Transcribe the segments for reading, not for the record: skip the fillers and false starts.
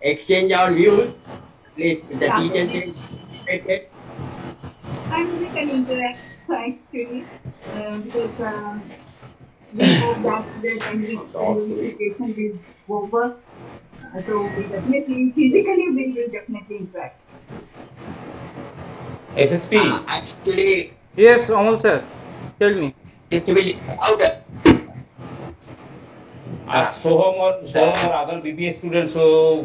exchange our views. Please, the Yeah, teacher we, said, said and we can interact actually because we hope that the unification will work. So we definitely, physically, we will definitely interact. SSP. actually, Yes, Amal sir, tell me. it will out. Soham or other BBA students so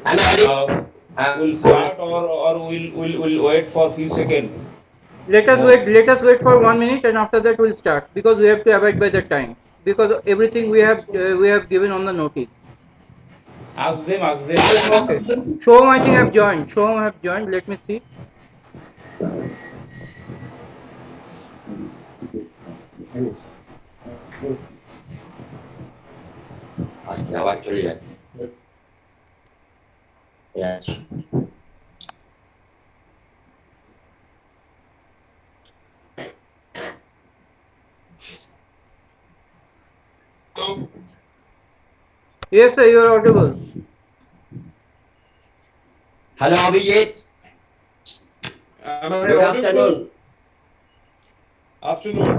Am I audible? uh, will Uh, start or will wait for few seconds more. Let us wait for 1 minute, and after that we'll start, because we have to abide by the time, because everything we have given on the notice. Ask them. Okay. Shom, I think have joined. Shom have joined. Let me see. আচ্ছা আবার চলে যাচ্ছে আচ্ছা Yes, sir, you are audible. Hello Abhijit Am I good audible? Afternoon Afternoon.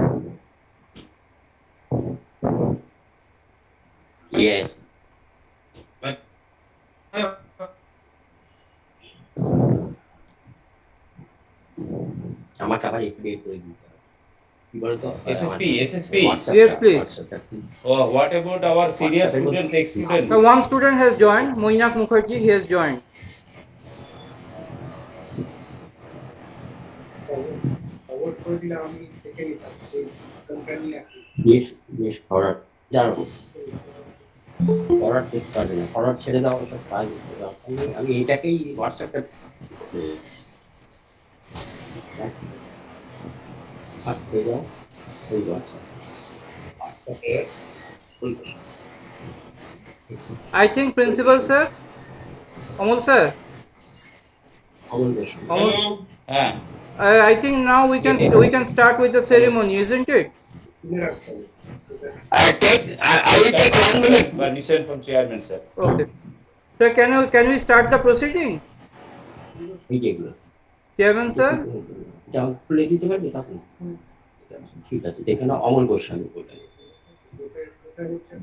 Yes আমাকে আবার একটু করে দিতে হবে কি বলতো আমার SSP. Yes, please. হোয়াটসঅ্যাপটা What about our senior হোয়াটসঅ্যাপের মধ্যে students, ex So students? one student has joined. Moinak Mukherjee, he has joined. বেশ বেশ ফরওয়ার্ড জানো ফরওয়ার্ড দেখতে পারবে না ফরওয়ার্ড ছেড়ে দাও ওসব কাজ দরকার নেই আমি এটাকেই হোয়াটসঅ্যাপটা থাকতে যাও ওই হোয়াটসঅ্যাপ হোয়াটসঅ্যাপে ওই I think principal sir, Amal sir, Amal Basu Amal. হ্যাঁ I think now we can start with the ceremony, isn't it? I will take 1 minute. Permission from chairman, sir. Okay. Sir, can we start the proceeding? এই যেগুলো Chairman sir. এটা খুলে দিতে পারবে তখন ঠিক আছে দেখে নাও অমল গোস্বামী বলে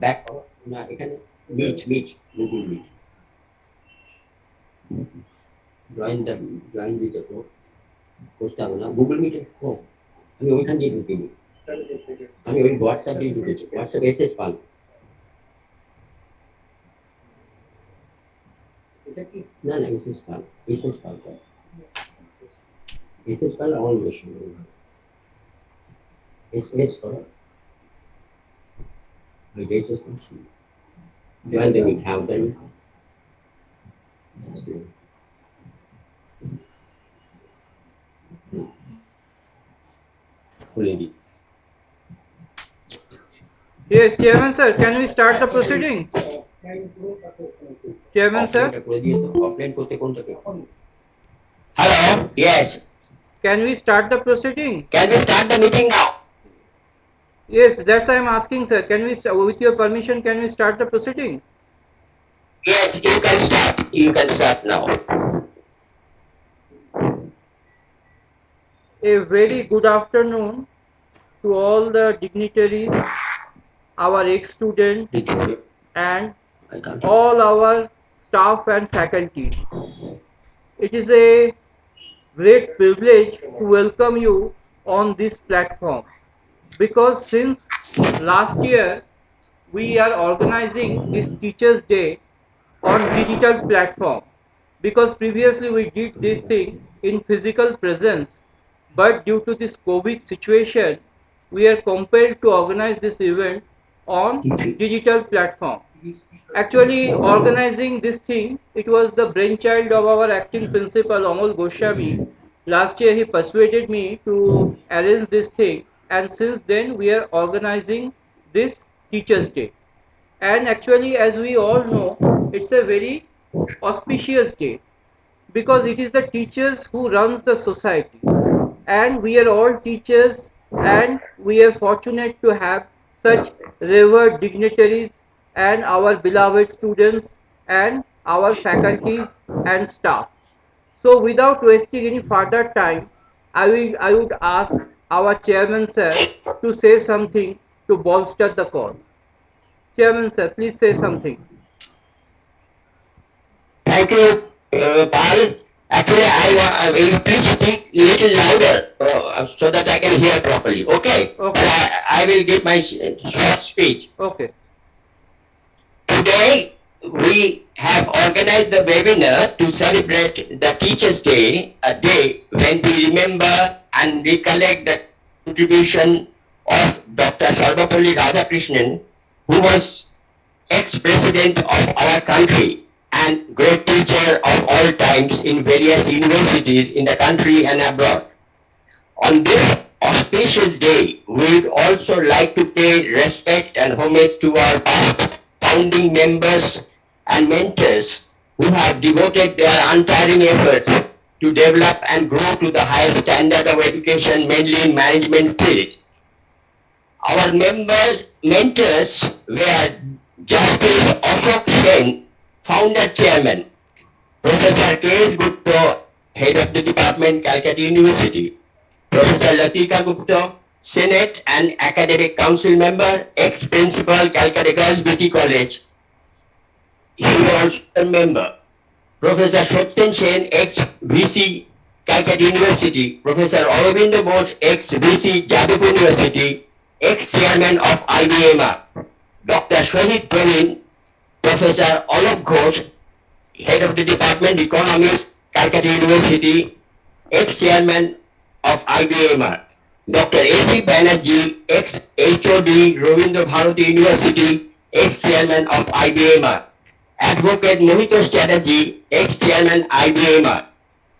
ব্যাক না এখানে মিট গুগল মিট জয়েন দিতে করতে হবে না গুগল মিটে আমি ওইখান দিয়ে ঢুকিনি আমি ওই হোয়াটসঅ্যাপ দিয়ে ঢুকেছি হোয়াটসঅ্যাপ এসএস পাল না না এসএস পাল অমল গোস্বামী এস করো ওইটা এসএস পাল জয়েন দেবে হ্যাঁ ওটাই খুলে দিই Yes, Chairman sir, can we start the proceeding? Chairman sir, অফলাইনটা করে দিয়ে তো অফলাইন করতে কোনটাকে hello yes can we start the proceeding? Can we start the meeting now Yes, that's I'm asking, sir. Can we, with your permission, can we start the proceeding? Yes, you can start now. A very good afternoon to all the dignitaries, our ex-students, and I can't. all our staff and faculty. It is a great privilege to welcome you on this platform, because since last year we are organizing this Teachers' Day on digital platform, because previously we did this thing in physical presence, but due to this COVID situation we are compelled to organize this event on digital platform. Actually, organizing this thing, it was the brainchild of our acting principal Amol Goswami. Last year he persuaded me to arrange this thing, and since then we are organizing this Teachers' Day. And actually, as we all know, it's a very auspicious day, because it is the teachers who runs the society, and we are all teachers, and we are fortunate to have such revered dignitaries and our beloved students and our faculties and staff. So without wasting any further time, I would ask our chairman sir to say something to bolster the cause. Chairman sir, please say something. Thank you, Pal. Actually, will you please speak a little louder so that I can hear properly. Okay. Okay. I will give my short speech. Okay. Today, we have organized the webinar to celebrate the Teachers' Day, a day when we remember and recollect the contribution of Dr. Sarvapalli Radhakrishnan, who was ex-president of our country and great teacher of all times in various universities in the country and abroad. On this auspicious day, we would also like to pay respect and homage to our past founding members and mentors who have devoted their untiring efforts to develop and grow to the highest standard of education, mainly in management field. Our mentors were Justice Ashok Sen, founder chairman, Professor K.S. Gupta, head of the department, Calcutta University, Professor Latika Gupta, Senate and Academic Council member, ex-principal, Calcutta Girls Beauty College. He was also a member. Professor Satyen Sen, ex-VC, Calcutta University, Professor Aurobindo Bose, ex-VC, Jadavpur University, ex-chairman of IBMR, Dr. Shahid Praveen, Professor Alok Ghosh, head of the department economics, Calcutta University, ex-chairman of IBMR, Dr. A.C. Banerjee, ex-HOD, Ravindra Bharati University, ex-chairman of IBMR, Advocate Mohitos Chatterjee, ex-chairman IBMR.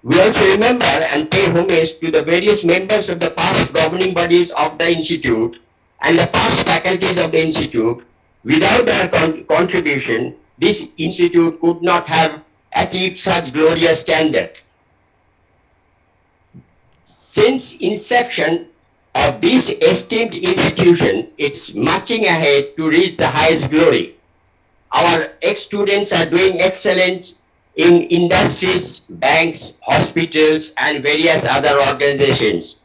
We also remember and pay homage to the various members of the past governing bodies of the Institute and the past faculties of the Institute. Without their contribution, this Institute could not have achieved such glorious standard. Since inception of this esteemed institution, it's marching ahead to reach the highest glory. Our ex-students are doing excellent in industries, banks, hospitals, and various other organizations.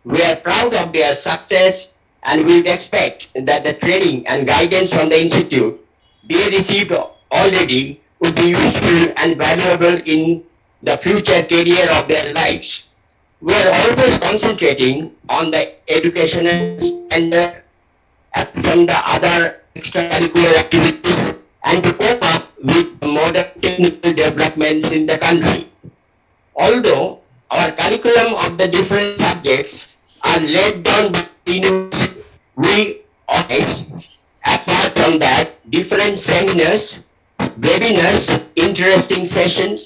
We are proud of their success and we expect that the training and guidance from the Institute they received already would be useful and valuable in the future career of their lives. We are always concentrating on the educational standard from the other extracurricular activities and to cope up with modern technical developments in the country. Although our curriculum of the different subjects are laid down by the university, we organize, apart from that, different seminars, webinars, interesting sessions,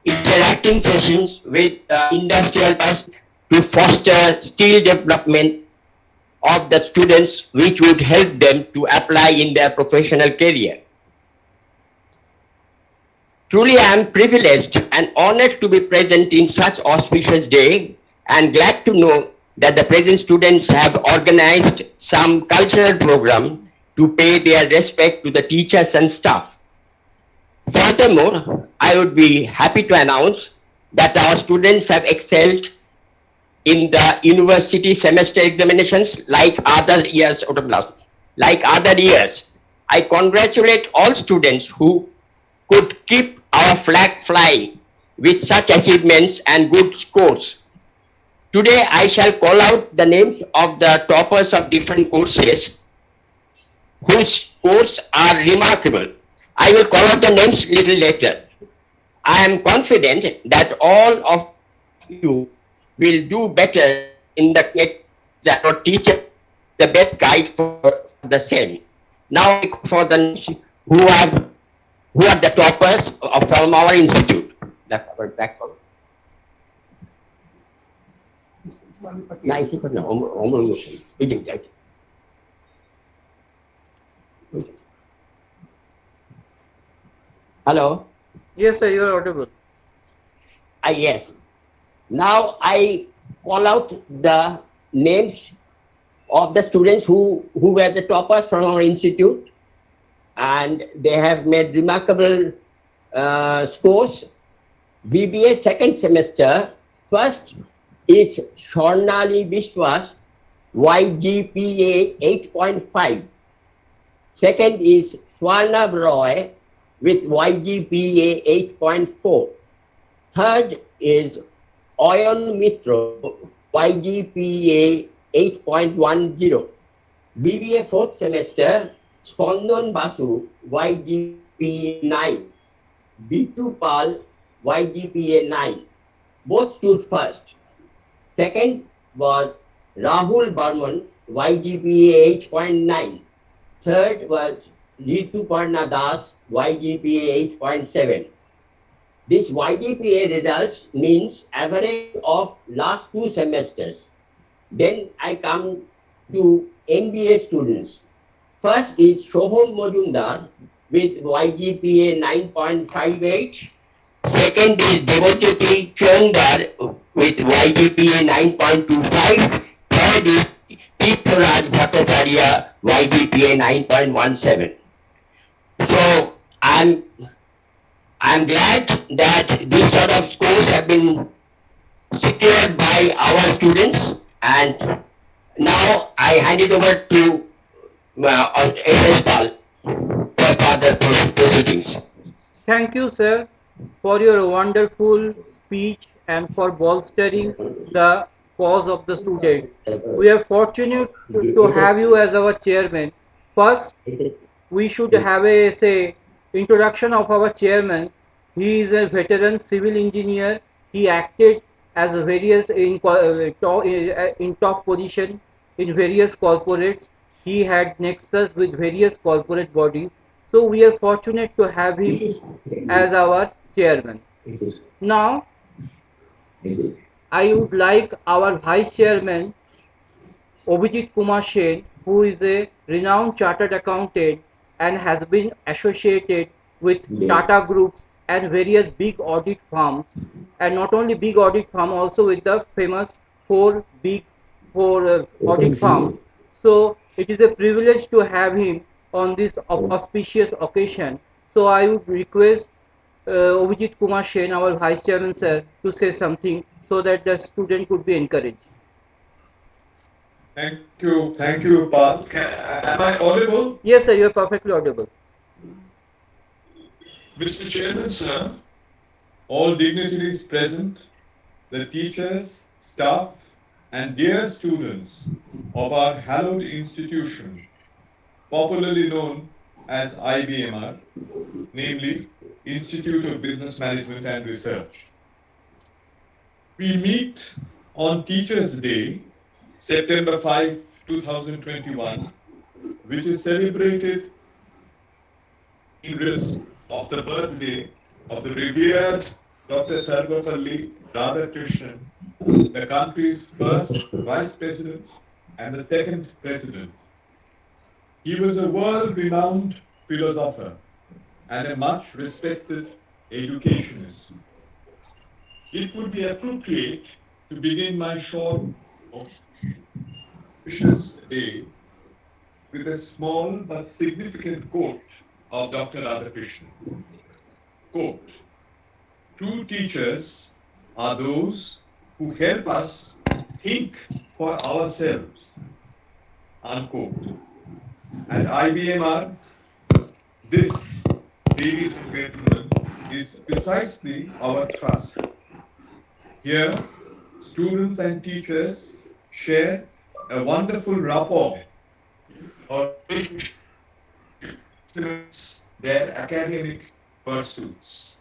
interacting sessions with industrial personnel to foster skill development of the students which would help them to apply in their professional career. Truly I am privileged and honored to be present in such auspicious day and glad to know that the present students have organized some cultural program to pay their respect to the teachers and staff. Furthermore, I would be happy to announce that our students have excelled in the university semester examinations like other years. I congratulate all students who could keep our flag flying with such achievements and good scores. Today I shall call out the names of the toppers of different courses whose scores are remarkable. I will call out the names little later. I am confident that all of you will do better in the next that your teacher the best guide for the same. Now for the names who are the toppers from our institute. Hello. Yes, sir, you are audible. Yes. Now I call out the names of the students who were the toppers from our institute, and they have made remarkable scores. BBA second semester, first is Swarnali Biswas, YGPA 8.5. Second is Swarnab Roy with YGPA 8.4. Third is Oyon Mitro, YGPA 8.10. BBA fourth semester, Spandan Basu, YGPA 9. B2 Pal, YGPA 9. Both stood first. Second was Rahul Barman, YGPA 8.9. Third was Ritu Parna Das, YGPA 8.7. This YGPA results means average of last 2 semesters. Then I come to MBA students. First is Shoham Majumdar with YGPA 9.58. Second is Devajyoti Chandar with YGPA 9.25. Third is Tirtharaj Bhattacharya, YGPA 9.17. So I'm glad that these sort of scores have been secured by our students, and now I hand it over to S.S. Pal for further proceedings. Thank you, sir, for your wonderful speech and for bolstering the cause of the student. We are fortunate to have you as our chairman. First, we should have a say introduction of our chairman. He is a veteran civil engineer. He acted as various in top position in various corporates. He had nexus with various corporate bodies. So we are fortunate to have him as our chairman. Now, I would like our vice chairman Abhijit Kumar Sen, who is a renowned chartered accountant and has been associated with Tata Groups and various big audit firms, and not only big audit firm, also with the famous four audit firms. So it is a privilege to have him on this auspicious occasion. So I would request Abhijit Kumar Sen, our vice chairman sir, to say something so that the student could be encouraged. Thank you, Pal. Am I audible? Yes, sir, you are perfectly audible. Mr. Chairman, sir, all dignitaries present, the teachers, staff, and dear students of our hallowed institution, popularly known as IBMR, namely Institute of Business Management and Research. We meet on Teachers' Day, September 5, 2021, which is celebrated in remembrance of the birthday of the revered Dr. Sarvapalli Radhakrishnan, the country's first vice president and the second president. He was a world-renowned philosopher and a much respected educationist. It would be appropriate to begin my short auspicious day with a small but significant quote of Dr. Radhakrishnan. Quote, "True teachers are those who help us think for ourselves." Unquote. At IBMR, this, ladies and gentlemen, is precisely our trust. Here, students and teachers share a wonderful rapport or their academic pursuits.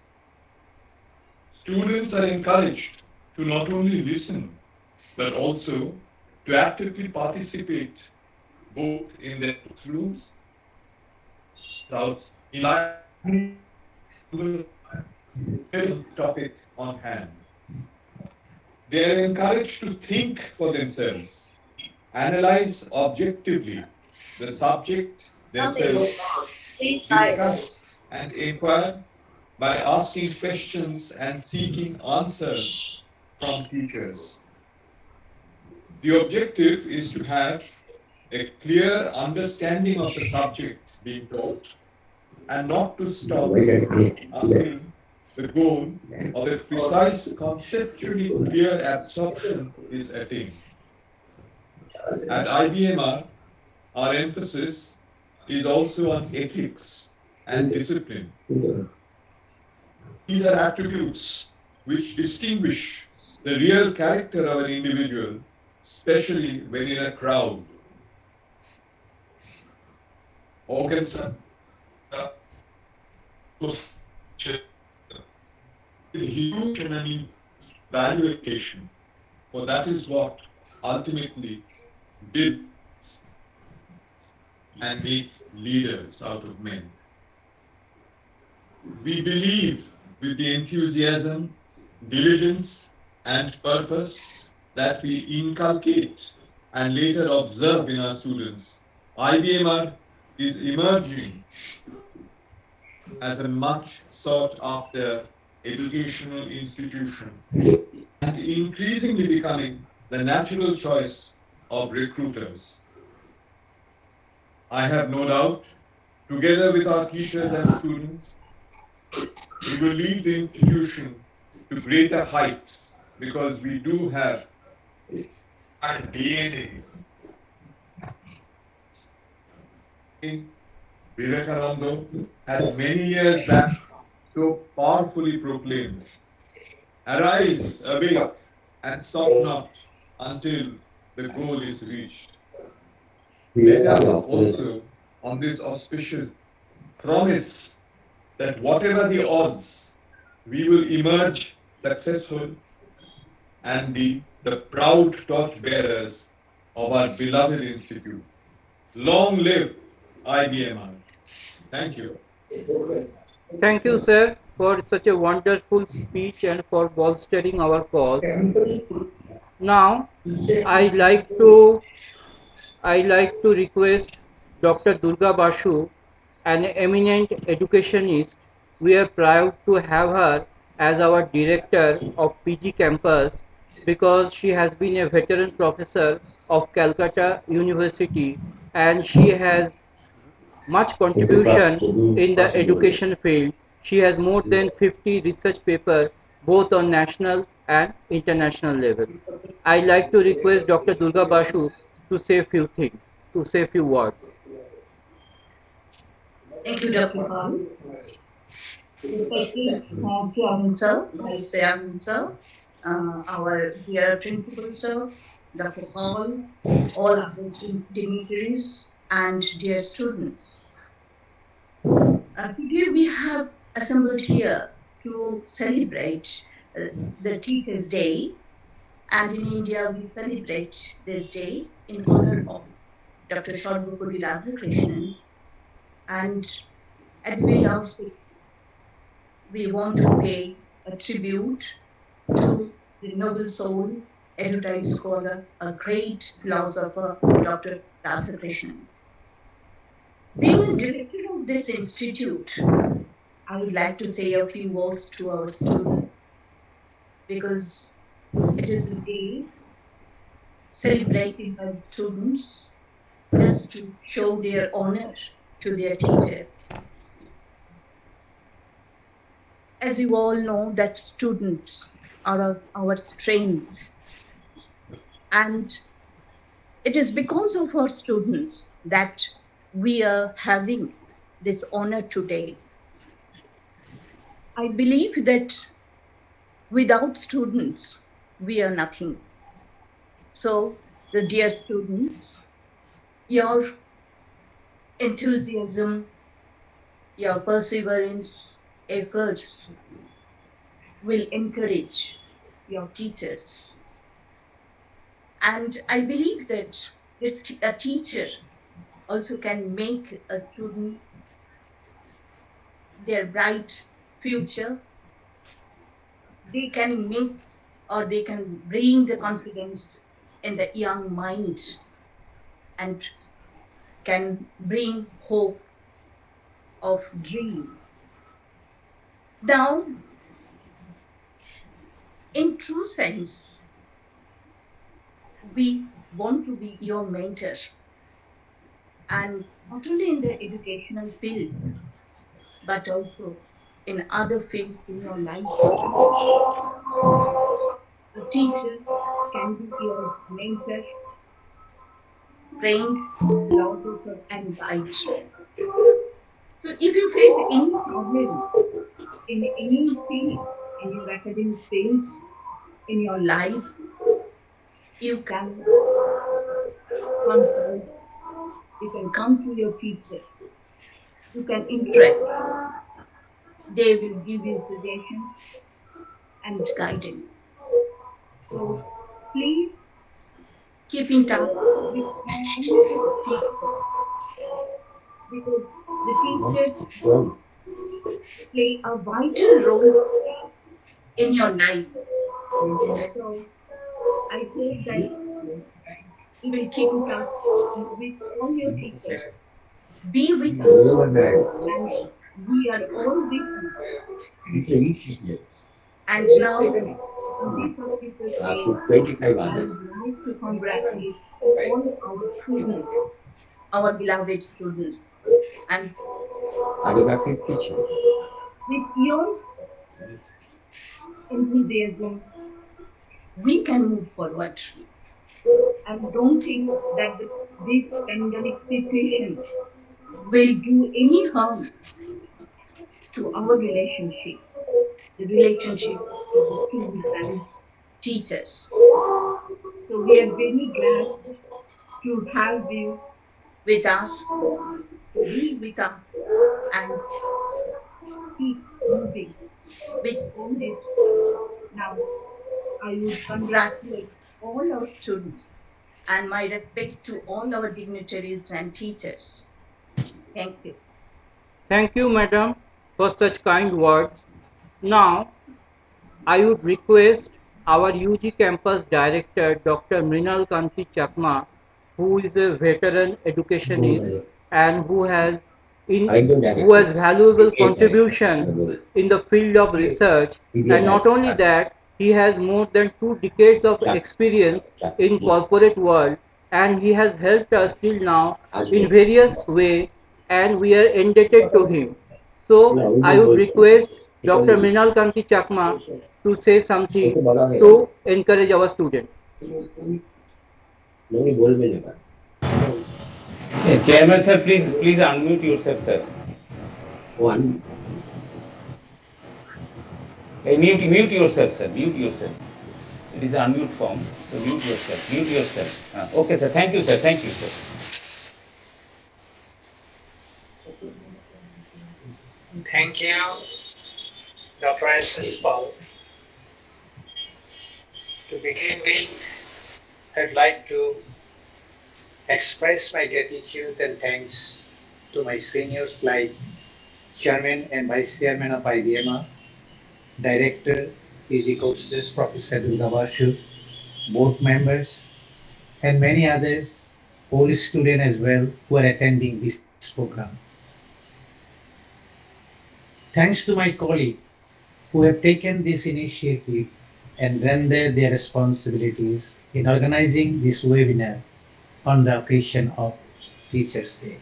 Students are encouraged to not only listen, but also to actively participate both in their classrooms, in the topic on hand. They are encouraged to think for themselves, analyze objectively the subject themselves, discuss and inquire by asking questions and seeking answers from teachers. The objective is to have a clear understanding of the subject being taught and not to stop until the goal of a precise, conceptually clear absorption is attained. At IBMR, our emphasis is also on ethics and discipline. These are attributes which distinguish the real character of an individual, especially when in a crowd. Organs huge and an evaluation, for that is what ultimately builds and makes leaders out of men. We believe with the enthusiasm, diligence, and purpose that we inculcate and later observe in our students, IBMR is emerging as a much sought after educational institution and increasingly becoming the natural choice of recruiters. I have no doubt, together with our teachers and students, we will lead the institution to greater heights because we do have our DNA. Vivekananda has many years back so powerfully proclaimed, "Arise, awake, and stop not until the goal is reached." Let us also, on this auspicious, promise that whatever the odds, we will emerge successful and be the proud torch bearers of our beloved institute. Long live IBMR. Thank you. Thank you, sir, for such a wonderful speech and for bolstering our cause. Now, I like to request Dr. Durga Basu, an eminent educationist. We are proud to have her as our director of PG campus because she has been a veteran professor of Calcutta University and she has much contribution in the education field. She has more than 50 research papers both on national and international level. I like to request Dr. Durga Basu to say a few things, to say a few words. Thank you, Dr. Paul. Respected Chairman Sir, Vice Chairman Sir, our dear Principal Sir, Dr. Paul, all our dignitaries, and dear students. Today we have assembled here to celebrate the Teachers' Day, and in India we celebrate this day in honor of Dr. Sarvapalli Radhakrishnan. And at the very outset, we want to pay a tribute to the noble soul, erudite scholar, a great philosopher, Dr. Radhakrishnan. Being the director of this institute, I would like to say a few words to our students because it is a day celebrated by the students just to show their honor to their teacher. As you all know, that students are our strength, and it is because of our students that we are having this honor today. I believe that without students, we are nothing. So, the dear students, your enthusiasm, your perseverance, efforts will encourage your teachers. And I believe that a teacher also can make a student their bright future. They can make or they can bring the confidence in the young mind and can bring hope of dream. Now, in true sense, we want to be your mentor, and not only in the educational field, but also in other fields in your life. A teacher can be your mentor, friend, philosopher, and guide. So if you face any problem in any field, in your academic field, in your life, you can consult, you can come to your teacher, you can interact. They will give you suggestions and guidance. So please keep in touch with all your teachers because the teachers play a vital role in your life. So I hope that you will keep in touch with all your teachers. Be with us, and we are all with you. And now, on this auspicious day, I would like to congratulate all our students, our beloved students, and with your enthusiasm, we can move forward. And don't think that this pandemic situation will do any harm to our relationship, the relationship of the students and teachers. So we are very glad to have you with us, to be with us, and keep moving with all this. Now, I would congratulate all our students and my respect to all our dignitaries and teachers. Thank you. Thank you, madam, for such kind words. Now, I would request our UG campus director, Dr. Mrinal Kanti Chakma, who is a veteran educationist and who has valuable contribution in the field of research, and not only that, he has more than 2 decades of experience in corporate world, and he has helped us till now in various way, and we are indebted to him. So I would request Dr. Mrinal Kanti Chakma to say something to encourage our students. Chairman sir, please unmute yourself, sir. Hey, mute yourself, sir. Mute yourself. It is unmute form. So mute yourself. Mute yourself. Okay, sir. Thank you, sir. Thank you, sir. Thank you, Dr. S.S. Paul. To begin with, I'd like to express my gratitude and thanks to my seniors like Chairman and Vice Chairman of IBMR, Director, PG courses, Professor Durga Basu, board members, and many others, all students as well, who are attending this program. Thanks to my colleagues who have taken this initiative and rendered their responsibilities in organizing this webinar on the occasion of Teachers' Day.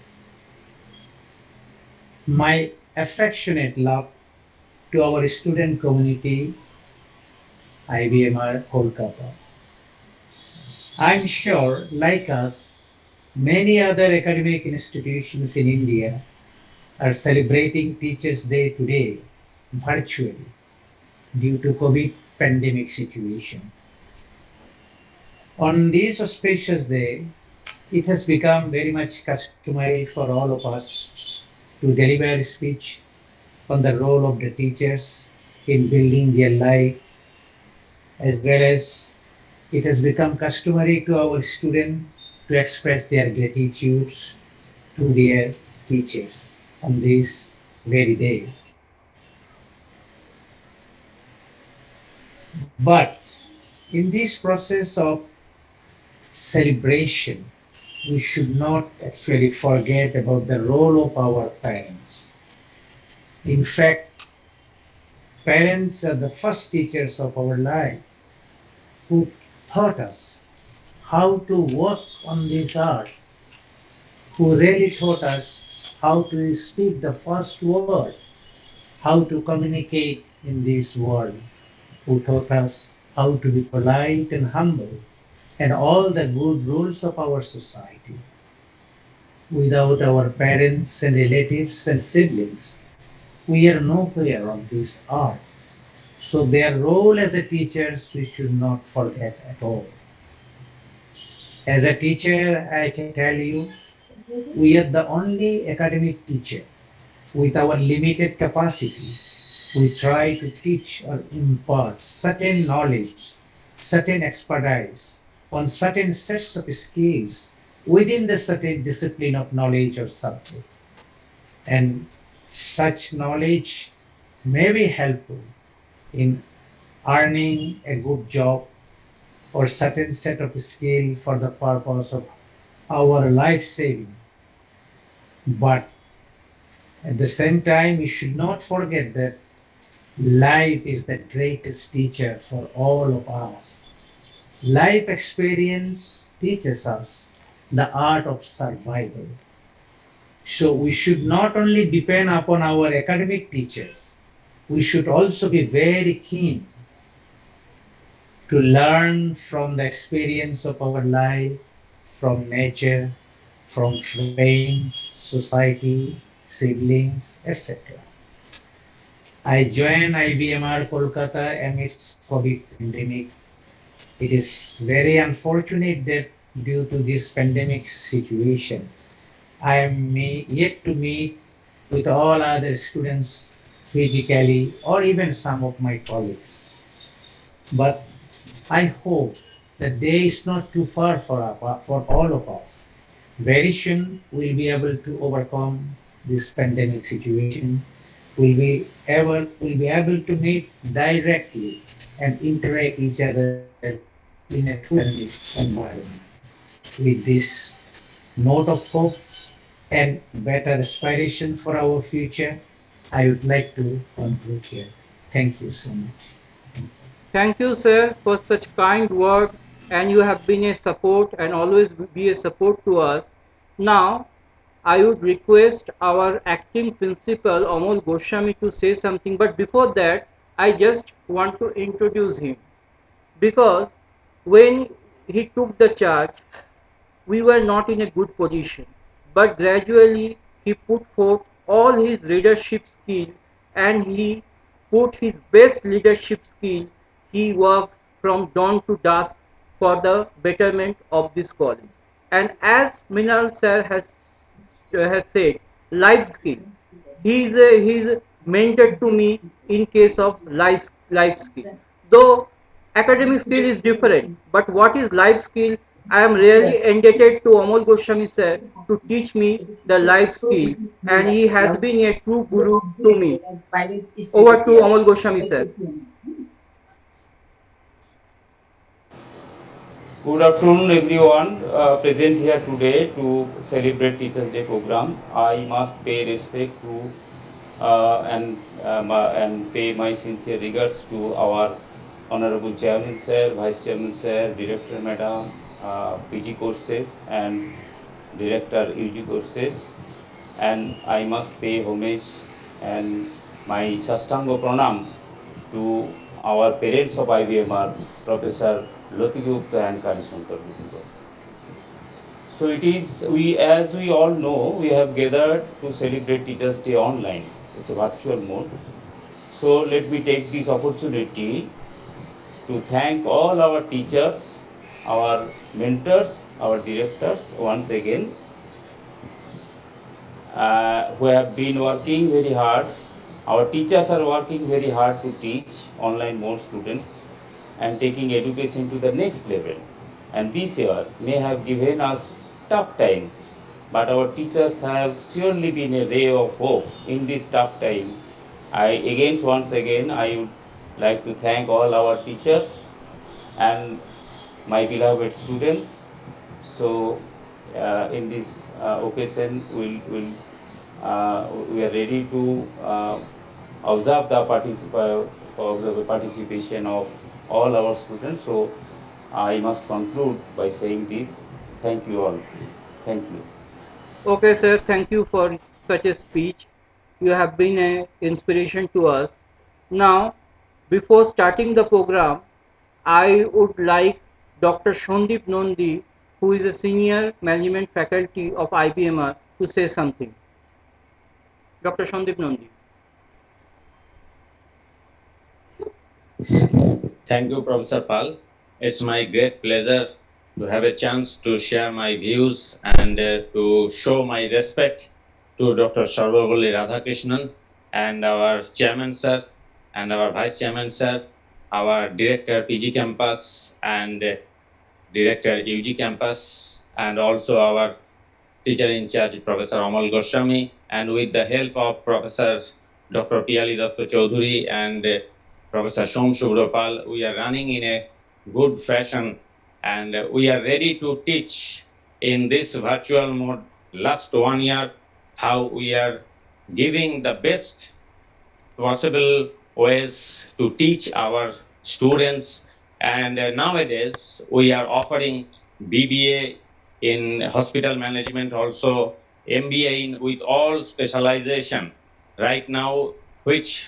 My affectionate love to our student community, IBMR Kolkata. I'm sure, like us, many other academic institutions in India are celebrating Teachers' Day today virtually due to COVID pandemic situation. On this auspicious day, it has become very much customary for all of us to deliver a speech on the role of the teachers in building their life, as well as it has become customary to our students to express their gratitudes to their teachers on this very day. But in this process of celebration, we should not actually forget about the role of our parents. In fact, parents are the first teachers of our life who taught us how to work on this art, who really taught us how to speak the first word how to communicate in this world, who taught us how to be polite and humble, and all the good rules of our society. Without our parents and relatives and siblings, we are nowhere on this earth. So their role as a teachers we should not forget at all. As a teacher, I can tell you, we are the only academic teacher. With our limited capacity, we try to teach or impart certain knowledge, certain expertise on certain sets of skills within the certain discipline of knowledge or subject. And such knowledge may be helpful in earning a good job or certain set of skill for the purpose of our life saving. But at the same time, we should not forget that life is the greatest teacher for all of us. Life experience teaches us the art of survival. So we should not only depend upon our academic teachers, we should also be very keen to learn from the experience of our life, from nature, from friends, society, siblings, etc. I joined IBMR Kolkata amidst COVID pandemic. It is very unfortunate that due to this pandemic situation, I am yet to meet with all other students physically or even some of my colleagues. But I hope the day is not too far for all of us. Very soon we'll be able to overcome this pandemic situation. We'll be able to meet directly and interact each other in a friendly environment. With this note of hope and better aspiration for our future, I would like to conclude here. Thank you so much. Thank you, sir, for such kind words, and you have been a support and always be a support to us. Now, I would request our acting principal, Amol Goswami, to say something, but before that, I just want to introduce him because when he took the charge, we were not in a good position, but gradually he put forth all his leadership skill and he put his best leadership skill. He worked from dawn to dusk for the betterment of this college. And as Minal sir has said, life skill. He is mentor to me in case of life skill. Though academic skill is different, but what is life skill? I am really indebted to Amol Goswami sir to teach me the life skill, and he has been a true guru to me. Over to Amol Goswami sir. Good afternoon, everyone present here today to celebrate Teachers' Day program. I must pay respect to and pay my sincere regards to our Honorable Chairman Sir, Vice Chairman Sir, Director Madam, PG courses and Director UG courses, and I must pay homage and my Sastango Pranam to our parents of IBMR, Professor Loti Gupta and Kanishankar Gupta. So it is, as we all know, we have gathered to celebrate Teachers' Day online. It's a virtual mode. So let me take this opportunity to thank all our teachers, our mentors, our directors once again, who have been working very hard. Our teachers are working very hard to teach online mode students and taking education to the next level. And this year may have given us tough times, but our teachers have surely been a ray of hope in this tough time. Once again, I would like to thank all our teachers and my beloved students. So, in this occasion, we are ready to observe the participation of all our students. So, I must conclude by saying this. Thank you all. Thank you. Okay, sir. Thank you for such a speech. You have been an inspiration to us. Now, before starting the program, I would like Dr. Shondip Nondi, who is a senior management faculty of IBMR, to say something. Dr. Shondip Nondi. Thank you, Professor Pal. It's my great pleasure to have a chance to share my views and to show my respect to Dr. Sarvapalli Radhakrishnan and our chairman sir and our vice chairman sir, our director PG campus and director UG campus, and also our teacher in charge Professor Amal Goswami, and with the help of Professor Dr. Piali Datta Chaudhuri and Professor Shom Subropal, we are running in a good fashion and we are ready to teach in this virtual mode last 1 year how we are giving the best possible ways to teach our students. And nowadays we are offering BBA in hospital management, also MBA in with all specialization right now, which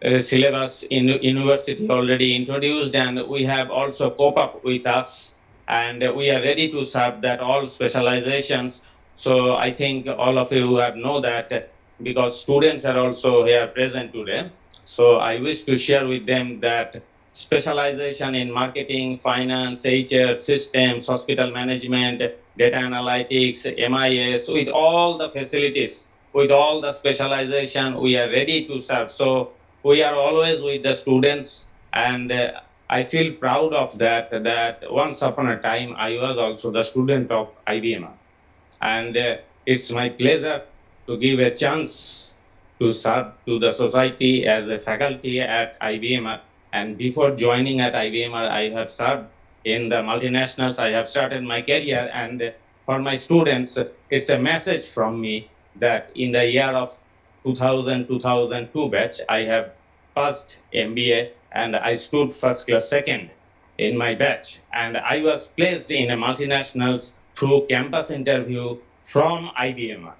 syllabus in university already introduced, and we have also cope up with us, and we are ready to serve that all specializations. So I think all of you have know that because students are also here present today. So I wish to share with them that specialization in marketing, finance, HR, systems, hospital management, data analytics, MIS, with all the facilities, with all the specialization, we are ready to serve. So we are always with the students, and I feel proud of that, that once upon a time I was also the student of IBM, and it's my pleasure to give a chance to serve to the society as a faculty at IBM. And before joining at IBM, I have served in the multinationals. I have started my career, and for my students, it's a message from me that in the year of 2000-2002 batch, I have passed MBA and I stood first class second in my batch, and I was placed in a multinationals through campus interview from IBMR.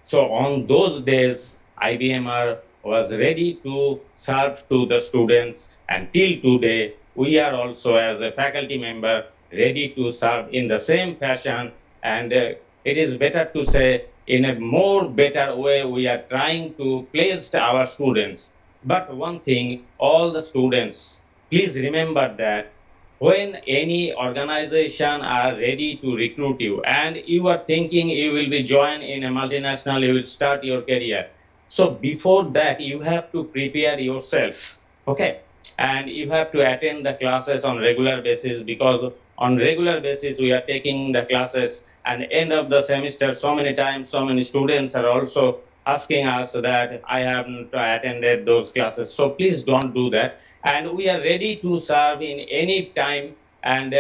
So on those days, IBMR was ready to serve to the students, and till today, we are also as a faculty member ready to serve in the same fashion. And it is better to say in a more better way, we are trying to place our students. But one thing, all the students, please remember that when any organization are ready to recruit you and you are thinking you will be joined in a multinational, you will start your career, so before that you have to prepare yourself, okay, and you have to attend the classes on regular basis, because on regular basis we are taking the classes, and end of the semester so many times so many students are also asking us that I haven't attended those classes. So please don't do that, and we are ready to serve in any time, and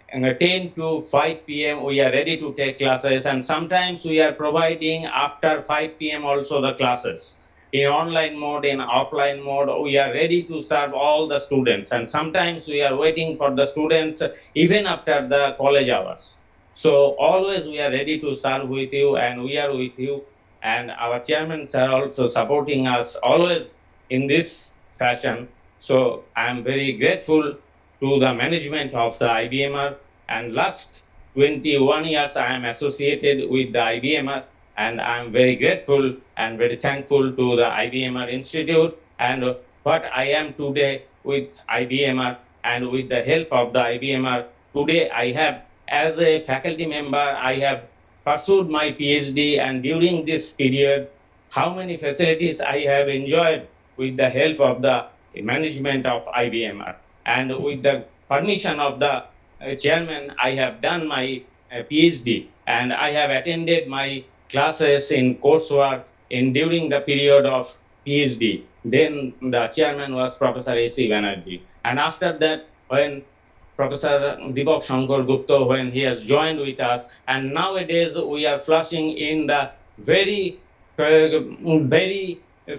10 to 5 p.m. we are ready to take classes, and sometimes we are providing after 5 p.m. also the classes in online mode, in offline mode. We are ready to serve all the students, and sometimes we are waiting for the students even after the college hours. So always we are ready to serve with you, and we are with you, and our chairmen are also supporting us always in this fashion. So I am very grateful to the management of the IBMR, and last 21 years I am associated with the IBMR, and I am very grateful and very thankful to the IBMR Institute and what I am today with IBMR, and with the help of the IBMR today I have, as a faculty member, I have pursued my PhD, and during this period how many facilities I have enjoyed with the help of the management of IBMR, and with the permission of the chairman, I have done my PhD, and I have attended my classes in coursework in during the period of PhD. Then the chairman was Professor A.C. Banerjee, and after that, when Professor Deepak Shankar Gupta, when he has joined with us, and nowadays we are flushing in the very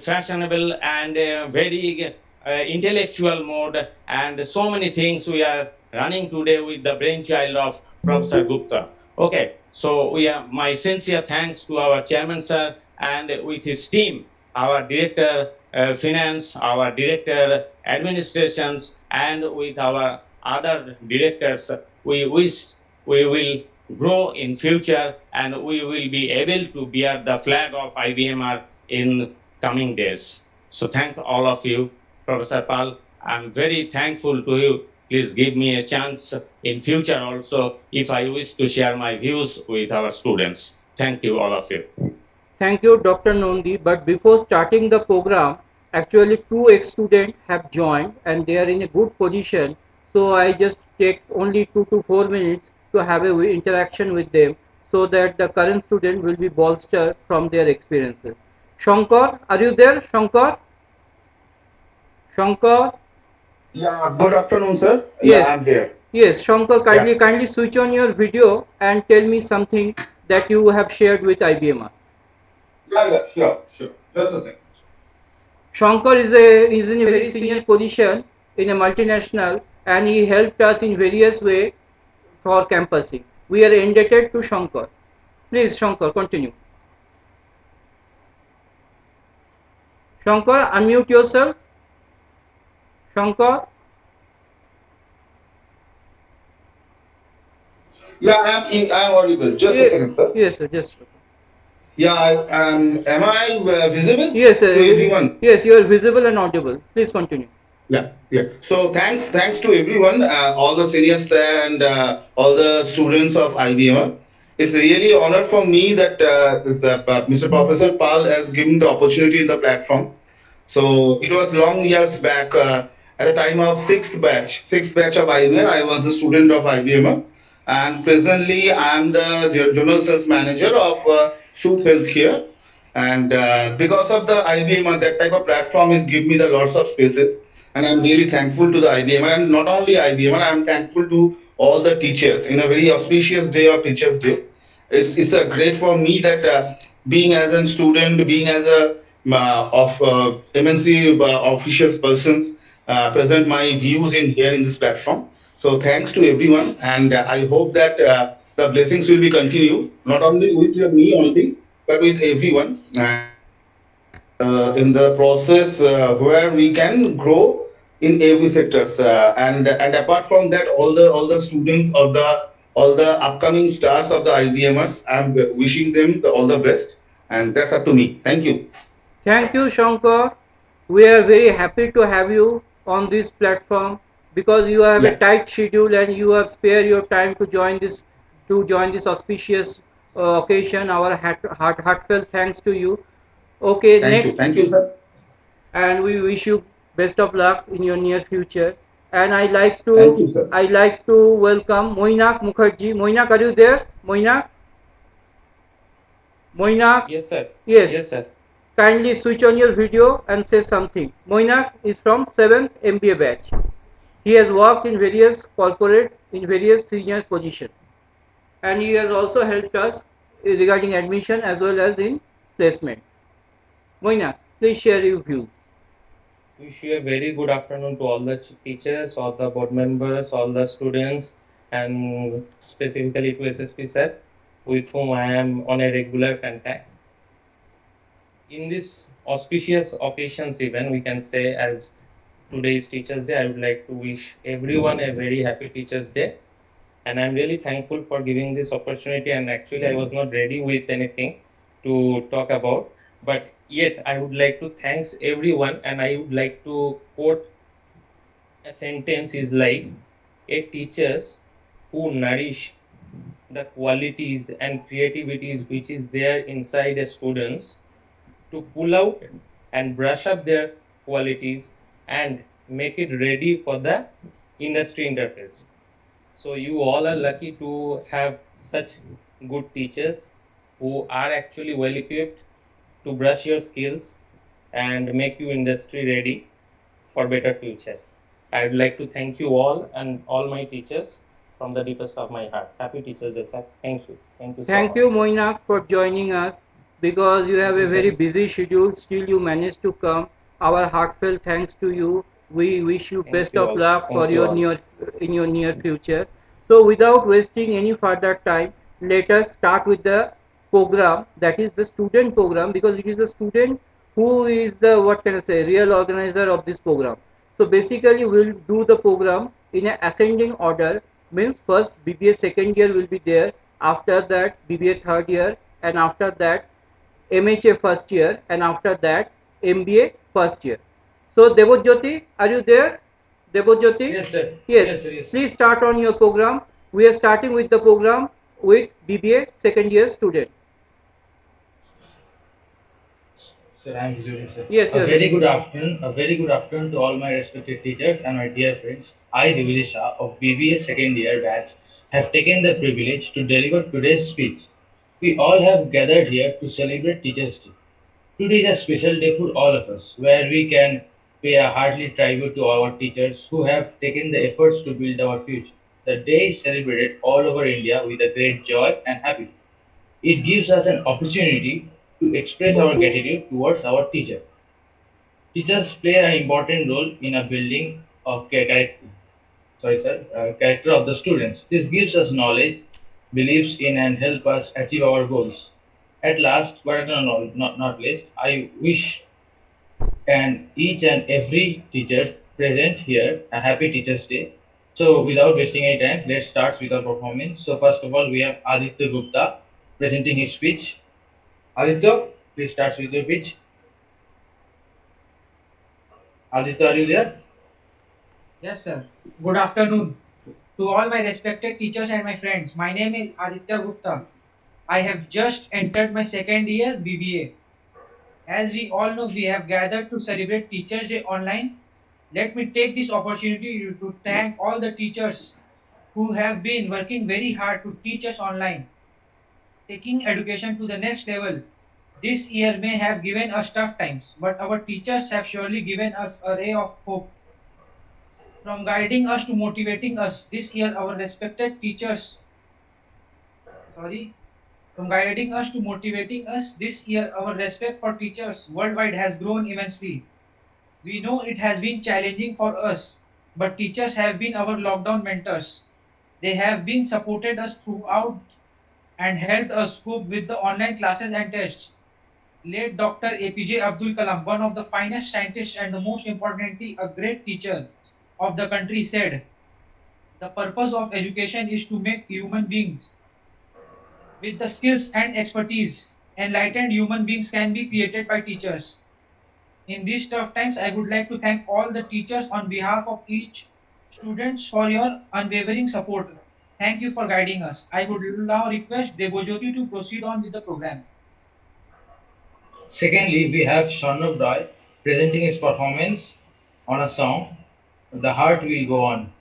fashionable and very intellectual mode, and so many things we are running today with the brainchild of Professor Gupta. Okay, so we are my sincere thanks to our chairman sir and with his team, our director finance, our director administrations, and with our other directors, we wish we will grow in future and we will be able to bear the flag of IBMR in coming days. So thank all of you, Professor Pal. I'm very thankful to you. Please give me a chance in future also if I wish to share my views with our students. Thank you, all of you. Thank you, Dr. Nondi. But before starting the program, actually two ex-students have joined and they are in a good position. So I just take only 2 to 4 minutes to have a interaction with them so that the current student will be bolstered from their experiences. Shankar, are you there? Shankar? Shankar? Yeah, good afternoon, sir. Yeah, Yes. I'm here. Yes, Shankar, Yeah, kindly switch on your video and tell me something that you have shared with IBMR. yeah, sure. Just a second. Shankar is in a very senior position in a multinational and he helped us in various ways for campusing. We are indebted to Shankar. Please, Shankar, continue. Shankar, unmute yourself. Shankar, Yeah, I'm audible. Just a yes, second, sir. yes, sir, just Yeah, am I visible yes, to everyone? yes, you are visible and audible. Please continue. Yeah. So thanks to everyone, all the seniors there and all the students of IBM. It's really honor for me that Mr. Professor Pal has given the opportunity in the platform. So it was long years back at the time of sixth batch of IBM. I was a student of IBM, and presently I am the general sales manager of Soup Healthcare. And because of the IBM, that type of platform is give me the lots of spaces, and I'm really thankful to the IBM. And not only IBM, I'm thankful to all the teachers in a very auspicious day of Teachers' Day. It's a great for me that being as a student, being as a of MNC officials persons, present my views in here in this platform. So thanks to everyone, and I hope that the blessings will be continued not only with me only, but with everyone. In the process where we can grow in every sectors, and apart from that, all the students or the all the upcoming stars of the IBMers, I'm wishing them all the best, and that's up to me. Thank you. Thank you, Shankar. We are very happy to have you on this platform because you have a Yeah. tight schedule and you have spared your time to join this auspicious occasion. Our heartfelt thanks to you. Okay, Thank you. next, Thank you, sir. and we wish you best of luck in your near future. And Thank you, sir. I like to welcome Moinak Mukherjee. Moinak, are you there? Moinak, Moinak, Yes, sir. yes. Yes, sir. Kindly switch on your video and say something. Moinak is from 7th MBA batch. He has worked in various corporates in various senior positions and he has also helped us regarding admission as well as in placement. Moinak, please share your views. Wish you a very good afternoon to all the teachers, all the board members, all the students, and specifically to SSP sir, with whom I am on a regular contact. In this auspicious occasions, even we can say as today is Teachers' Day, I would like to wish everyone a very happy Teachers' Day. And I'm really thankful for giving this opportunity. And actually, I was not ready with anything to talk about, but yet I would like to thanks everyone, and I would like to quote a sentence is like a teachers who nourish the qualities and creativities which is there inside the students to pull out and brush up their qualities and make it ready for the industry interface. So you all are lucky to have such good teachers who are actually well equipped to brush your skills and make you industry ready for better future. I would like to thank you all and all my teachers from the deepest of my heart. Happy Teachers Day, sir. Thank you. Thank you so Thank you, much. Moinak, for joining us because you have Thank you, a very sir. busy schedule. Still, you managed to come. Our heartfelt thanks to you. We wish you Thank best you of all. luck for Thank you your all. near future. So, without wasting any further time, let us start with the program that is the student program because it is the student who is the, what can I say, real organizer of this program. So basically we'll do the program in an ascending order, means first BBA second year will be there, after that BBA third year, and after that MHA first year, and after that MBA first year. So Devojyoti, are you there? Devojyoti? Yes, sir. Yes. Yes, sir. Yes, sir. Please start on your program. We are starting with the program with BBA second year student. Sir, I am resuming, sir. Yes, A yes. very good afternoon. A very good afternoon to all my respected teachers and my dear friends. I, Divij Shah of BBA second year batch, have taken the privilege to deliver today's speech. We all have gathered here to celebrate Teachers' Day. Today is a special day for all of us, where we can pay a hearty tribute to our teachers who have taken the efforts to build our future. The day is celebrated all over India with a great joy and happiness. It gives us an opportunity to express our gratitude towards our teacher. Teachers play an important role in a building of character of the students. This gives us knowledge, believes in, and help us achieve our goals. At last, but not least, I wish each and every teacher present here a happy Teachers' Day. So, without wasting any time, let's start with our performance. So, first of all, we have Aditya Gupta presenting his speech. Aditya, please start with your pitch. Aditya, are you there? Yes, sir. Good afternoon to all my respected teachers and my friends. My name is Aditya Gupta. I have just entered my second year BBA. As we all know, we have gathered to celebrate Teachers' Day online. Let me take this opportunity to thank all the teachers who have been working very hard to teach us online, taking education to the next level. This year may have given us tough times, but our teachers have surely given us a ray of hope. From guiding us to motivating us this year, our respected teachers, sorry, from guiding us to motivating us this year, our respect for teachers worldwide has grown immensely. We know it has been challenging for us, but teachers have been our lockdown mentors. They have been supported us throughout and helped us cope with the online classes and tests. Late Dr. APJ Abdul Kalam, one of the finest scientists and the most importantly, a great teacher of the country, said, "The purpose of education is to make human beings with the skills and expertise. Enlightened human beings can be created by teachers." In these tough times, I would like to thank all the teachers on behalf of each students for your unwavering support. Thank you for guiding us. I would now request Debojyoti to proceed on with the program. Secondly, we have Sharnab Roy presenting his performance on a song, The Heart Will Go On.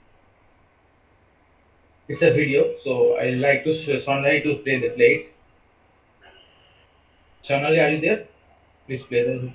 It's a video, so I'd like to Sonali to play it. Sonali, are you there? Please play the video.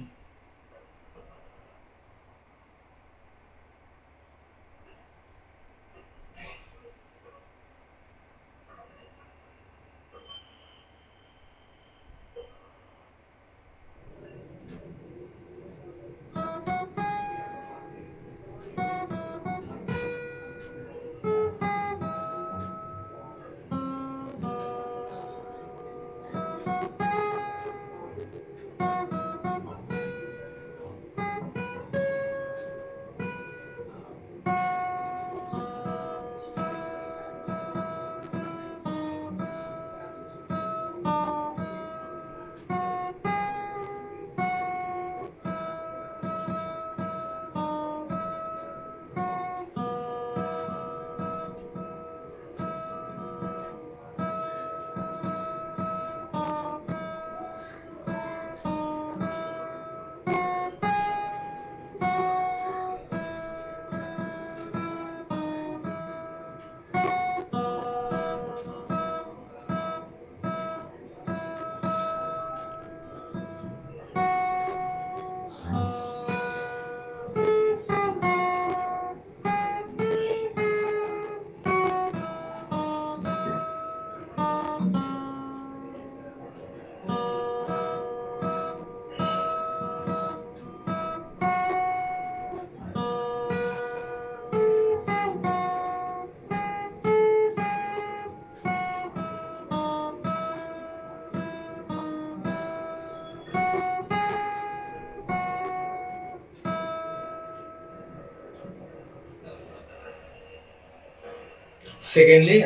Secondly,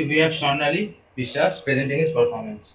we have Sonali Vishwas presenting his performance.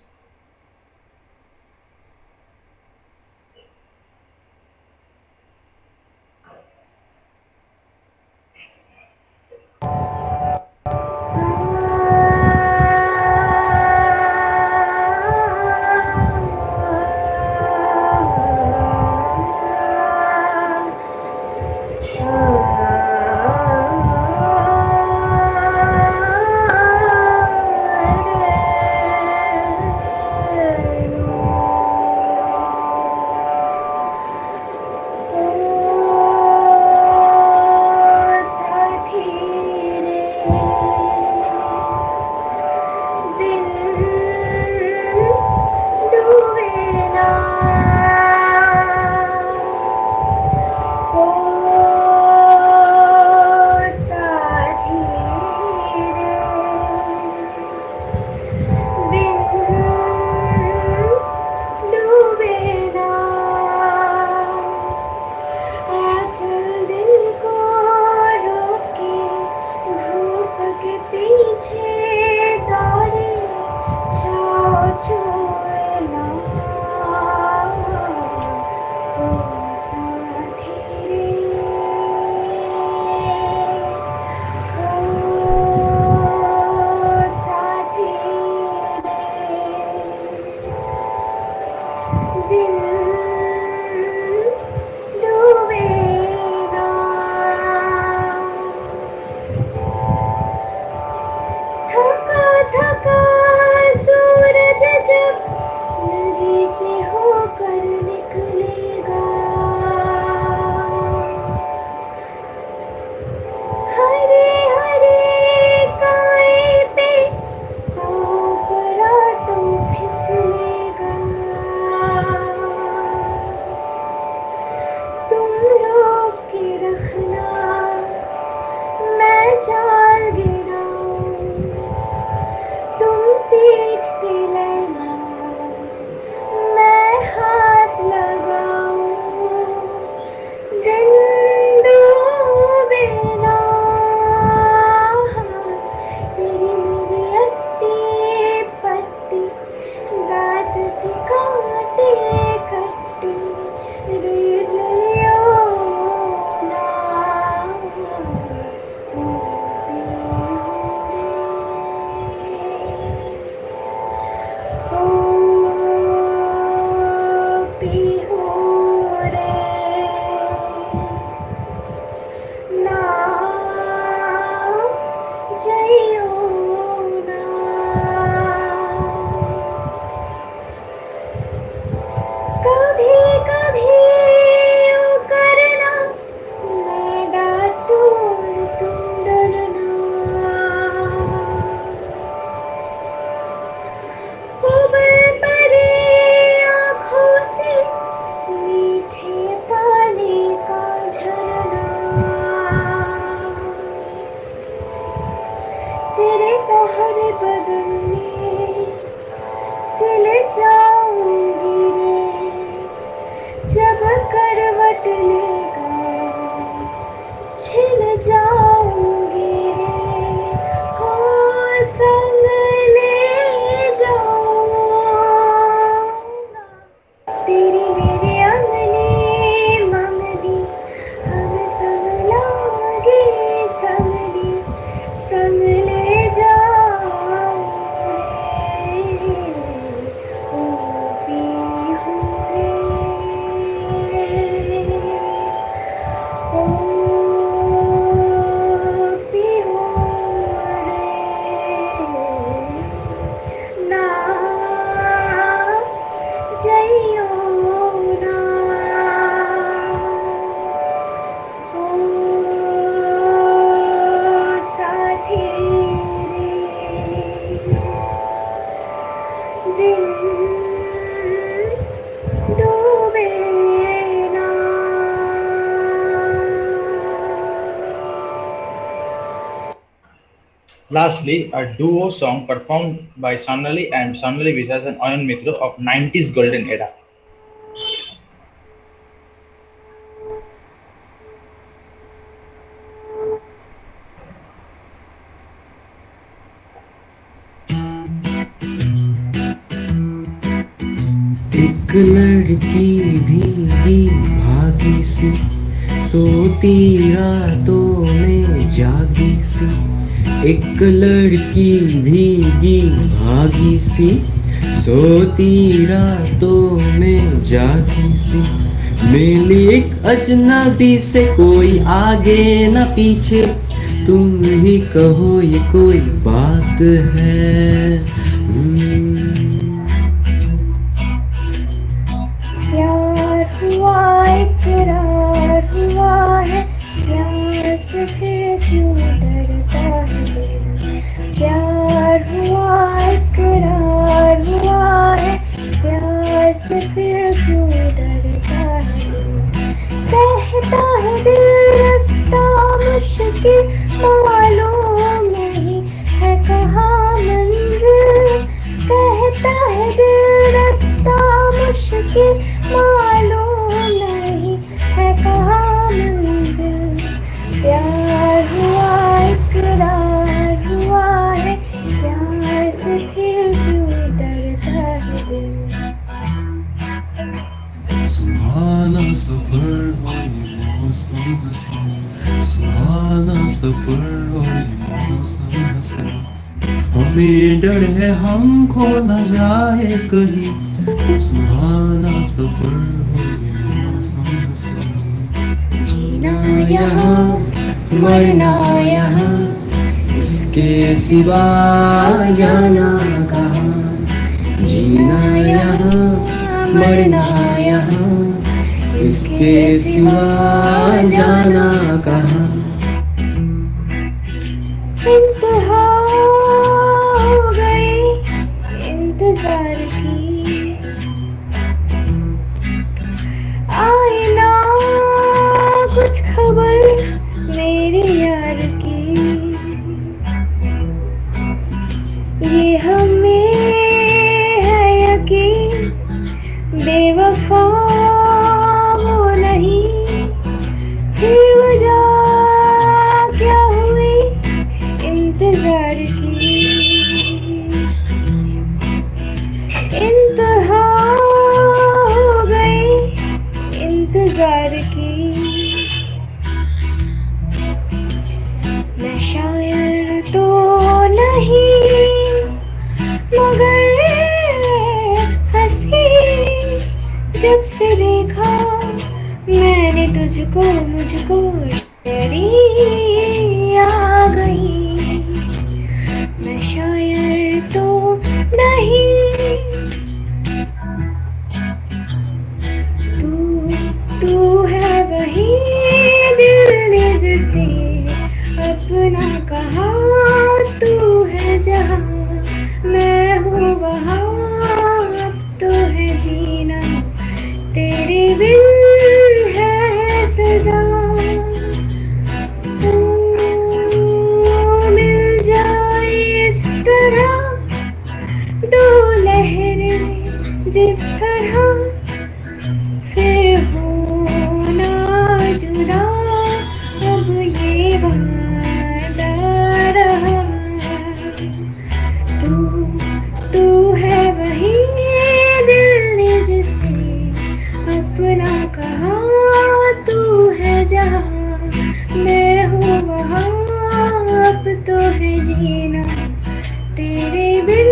Lastly, a duo song performed by Sonali and Sonali Vishwas and Ayan Mitra of 90s golden era. एक लड़की भीगी भागी सी, सोती रातों में जागी सी। एक लड़की भीगी भागी सी, सोती रातों में जागी सी। मिली एक अजनबी से, कोई आगे न पीछे, तुम ही कहो ये कोई बात है। प्यार हुआ इकरार हुआ है, प्यार से फिर क्यों डरता है दिल। प्यार हुआ इकरार हुआ है, प्यार से फिर क्यों डरता है दिल। कहता है दिल रास्ता मुश्किल, मालूम नहीं है कहाँ मंजिल। कहता है दिल रास्ता मुश्किल, मालूम नहीं है कहाँ मंजिल। प्यार हुआ इकरार हुआ है, प्यार से फिर क्यों डरता है दिल। सुहाना सफर हो ये मौसम हंसा, सुहाना सफर हो ये मौसम हंसा। हमें डर है हम खो न जाए कहीं, सुहाना सफर हो ये मौसम हंसा। जीना यहाँ मरना यहाँ, इसके सिवा जाना कहाँ। जीना यहाँ मरना यहाँ, इसके सिवा जाना कहाँ। इंतहा हो गई इंतजार की, आए ना कुछ खबर मेरे यार की। ये हमें है यकीन बेवफा वो नहीं, फिर वजह क्या हुई इंतजार की। इंतहा हो गई इंतजार की। मैं शायर तो नहीं मगर हंसी, जब से देखा मैंने तुझको मुझको तेरी आ गई। मैं शायर तो नहीं, तू है वही दिल ने जिसे अपना कहा। तू है जहाँ मैं हूँ वहाँ, अब तो है जीना तेरे बिन है सजा। मिल जाए इस तरह दो लहरें जिस तरह, फिर होना जुदा अब ये वादा रहा। तू है वही दिल ने जिसे अपना कहा। तू है जहाँ मैं हूँ वहाँ, अब तो है जीना तेरे बिन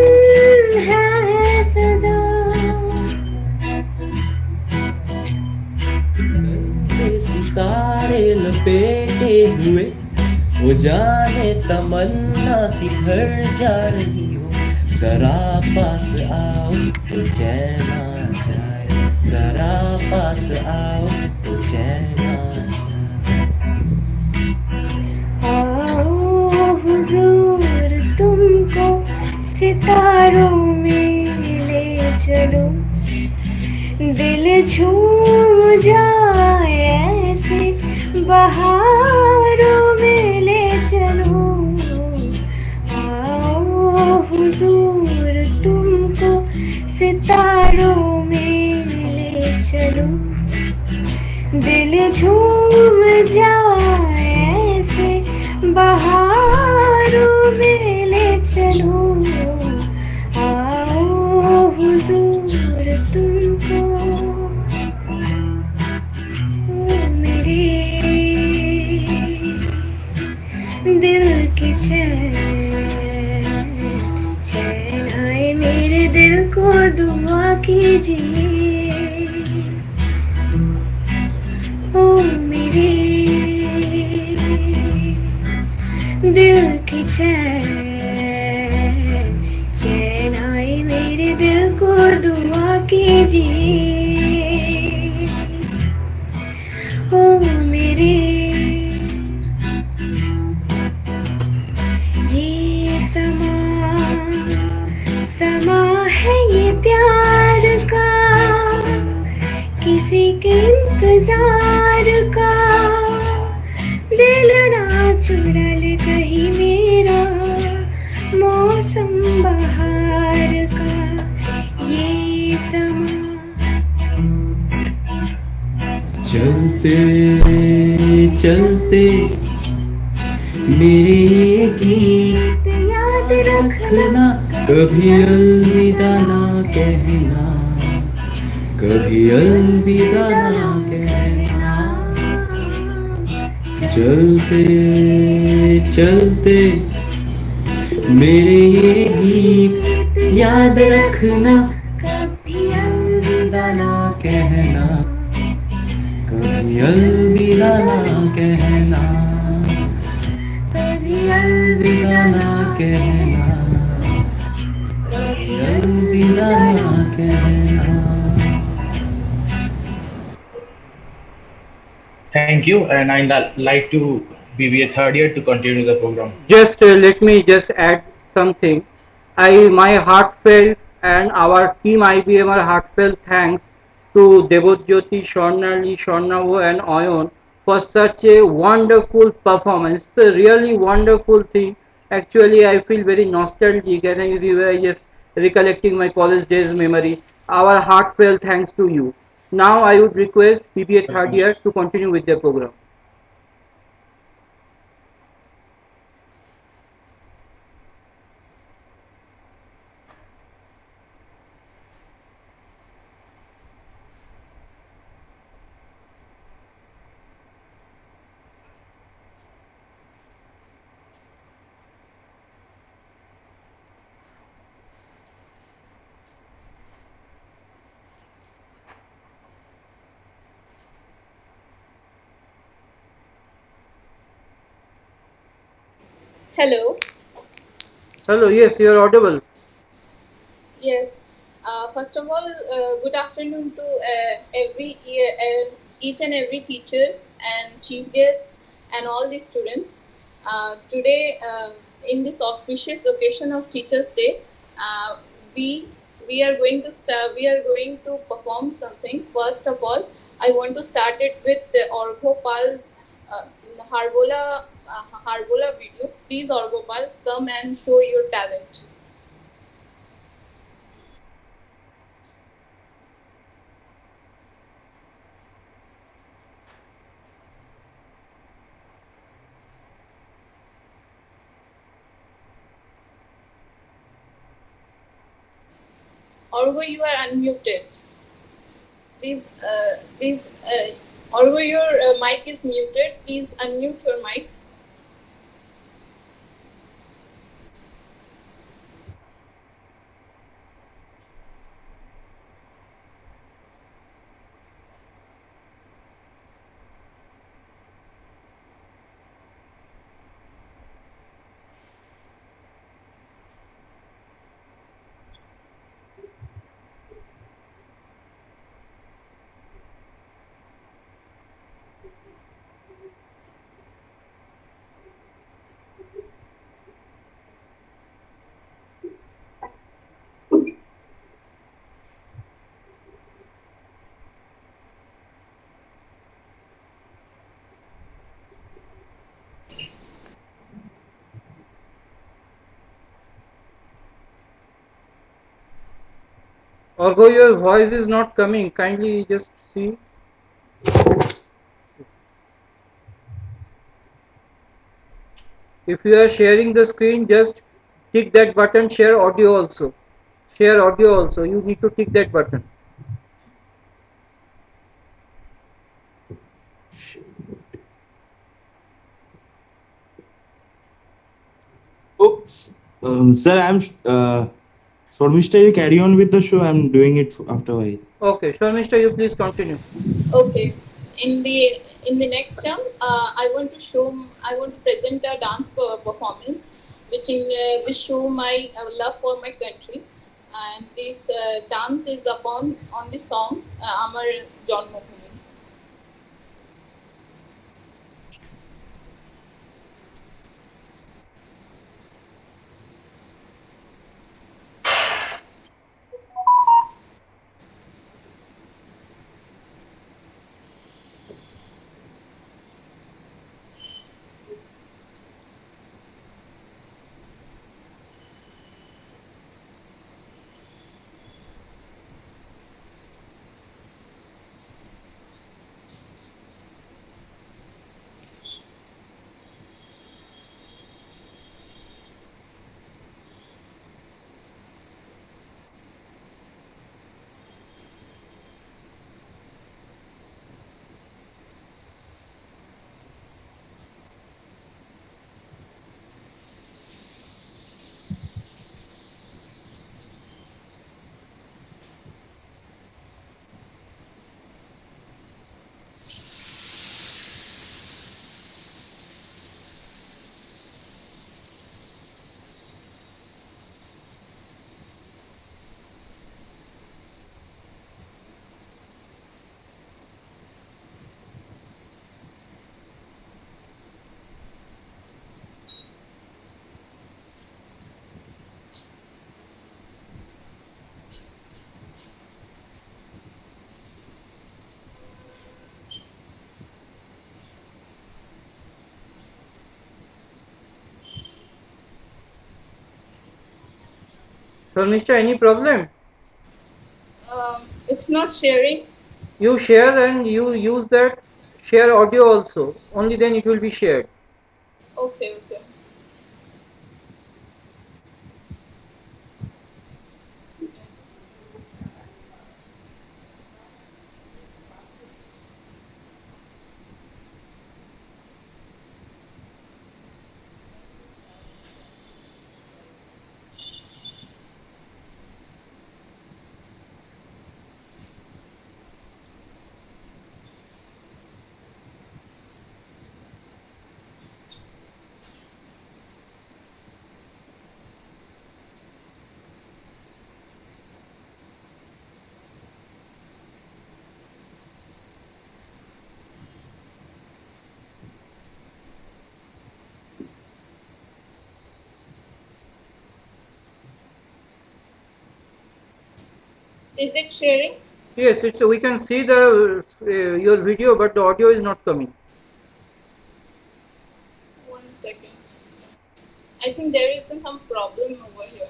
है सजा। सितारे लपेटे हुए, वो जाने तमन्ना किधर जा रही हो। जरा पास आओ तो चैन आ जाए, जरा पास आओ तो चैन आ जाए। आओ हुजूर तुमको सितारों में ले चलो, दिल झूम जाए ऐसे बहारों में ले चलो। आओ हुजूर तुमको सितारों में ले चलो, दिल झूम जाए ऐसे बहारों में ले चलो। आओ हुजूर तुमको दिल की चैन आए मेरे दिल को दुआ कीजिए ओ मेरे दिल की चैन आए मेरे दिल को दुआ कीजिए ओ मेरे ये समा है ये प्यार का किसी के इंतजार का दिल ना चुरा ले कहीं मेरा मौसम बहार का ये समा चलते चलते मेरे ये गीत याद रखना कभी अलविदा ना कहना कभी अलविदा ना कहना चलते चलते मेरे ये गीत याद रखना कभी अलविदा ना कहना कभी अलविदा ना कहना कभी अलविदा ना कहना कभी अलविदा ना कहना. Thank you, and I'd like to BBA third year to continue the program. Just let me just add something. My heartfelt and our team IBM heartfelt thanks to Devojyoti, Swarnali, Swarnavo and Ayon for such a wonderful performance. It's a really wonderful thing. Actually, I feel very nostalgic and we were just recollecting my college days memory. Our heartfelt thanks to you. Now I would request BBA third year to continue with the program. Hello. Hello, yes, you are audible. Yes. First of all, good afternoon to each and every teachers and chief guests and all the students. Today, in this auspicious occasion of Teachers' Day, we are going to perform something. First of all, I want to start it with the Orgopal's Harbola video. Please, Orgopal, come and show your talent. Orgo, you are unmuted. Please, Orgo, your mic is muted. Please unmute your mic. Orgo, your voice is not coming. Kindly just see. If you are sharing the screen, just tick that button, share audio also. Share audio also. You need to tick that button. Sir, I'm Shormishta, you carry on with the show. I'm doing it after a while. Okay, Shormishta, you please continue. Okay. In the next term, I want to present a dance performance, which show my love for my country, and this dance is on the song Amar Janmabhoomi. Shormishta, any problem? It's not sharing. You share and you use that share audio also. Only then it will be shared. Okay, okay. Is it sharing? Yes, it's we can see the your video, but the audio is not coming. 1 second. I think there is some problem over here.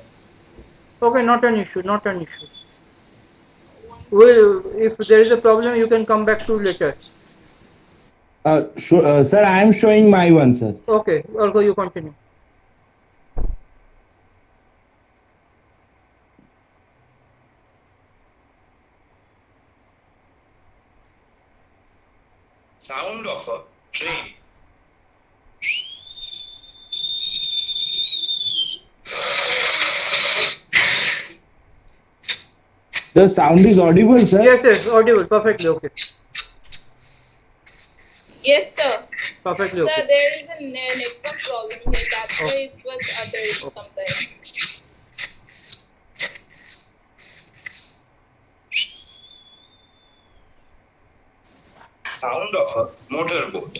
Okay, not an issue, not an issue. Well, if there is a problem, you can come back to later. Sir, I am showing my one, sir. Okay, Argo, you continue. Sound of a train. The sound is audible, sir. Yes, yes, audible, perfectly okay. Yes, sir. Perfectly Sir, okay. there is a network problem here. That's why it was uttered sometimes. Sound of a motorboat.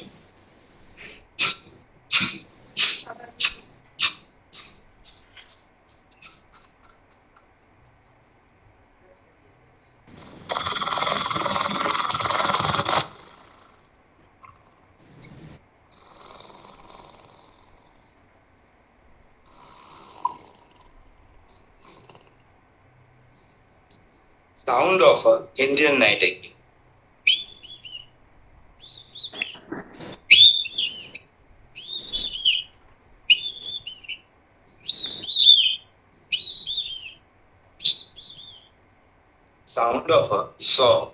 Sound of a Indian Nightingale. Sound of a saw.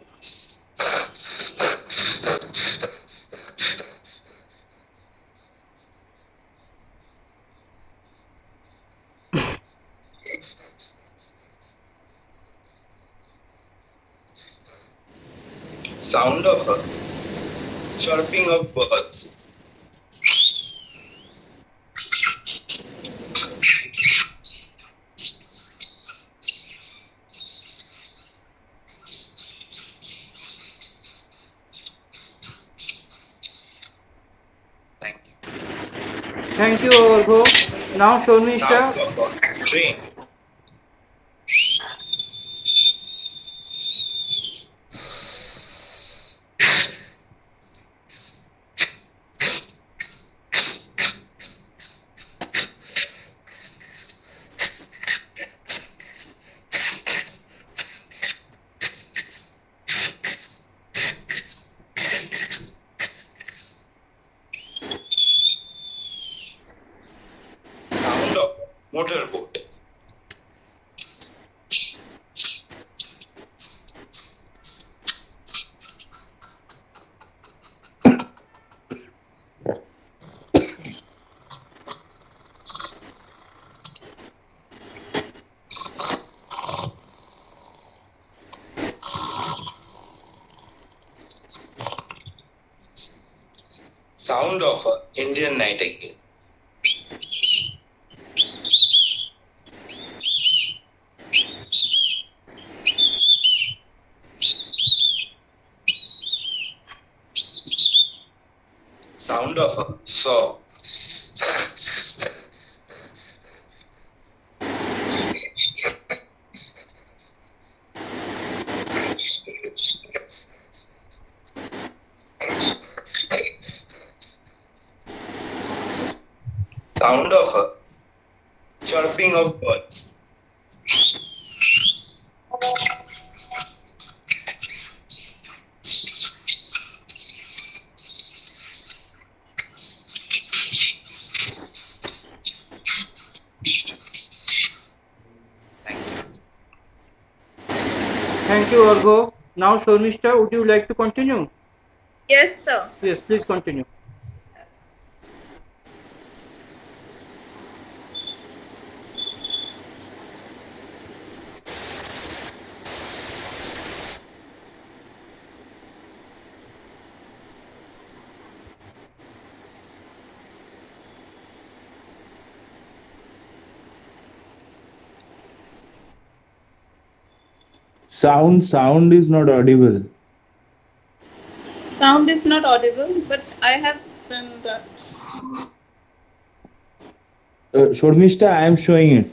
Sound of a chirping of birds. Thank you, Argo. Now, Sound Shormisha, of a train. Sound of motorboat. Sound of a Indian nightingale. Sound of a saw. Sound of a chirping of birds. thank you, Argo. Now, Shormisha, would you like to continue? Yes, sir. Yes, please continue. Sound is not audible. Sound is not audible, but I have done that. Shormishta, I am showing it.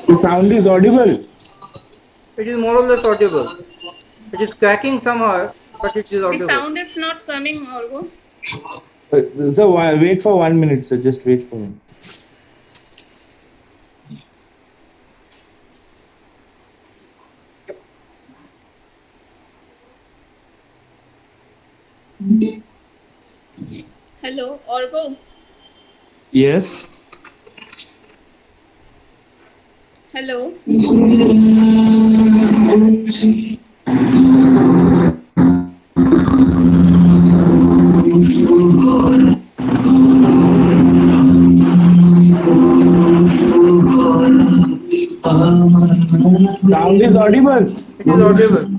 The sound is audible. It is more or less audible. It is cracking somehow, but it is The audible. sound is not coming, Argo. So wait for 1 minute, sir. Just wait for 1 minute. Hello, Argo. Yes. Hello. Sound is audible. It is audible.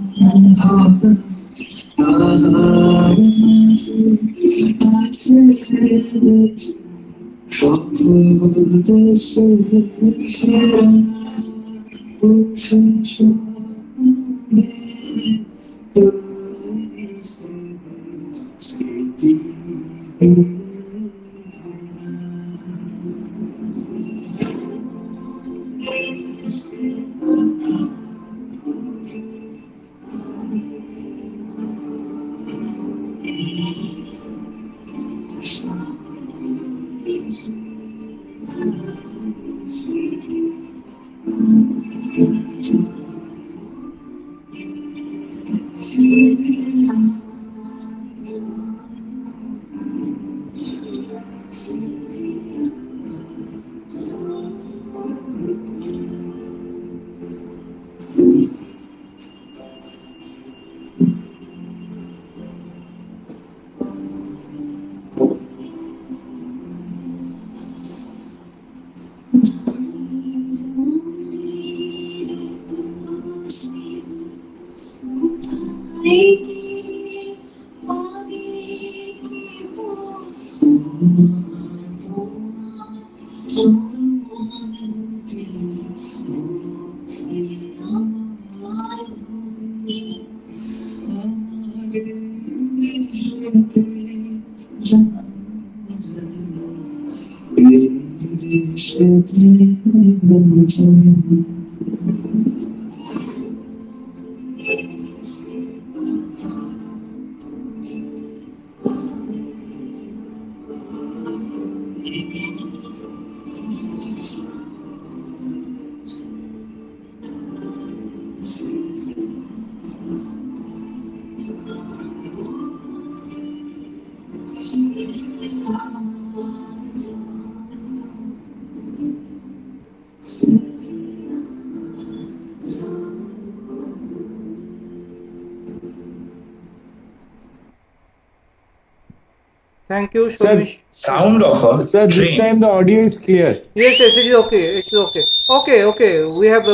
Thank you, Sir, Shomish. Sound of a Sir, this train. time the audio is clear. Yes, yes, it is okay. It's okay. Okay. We have.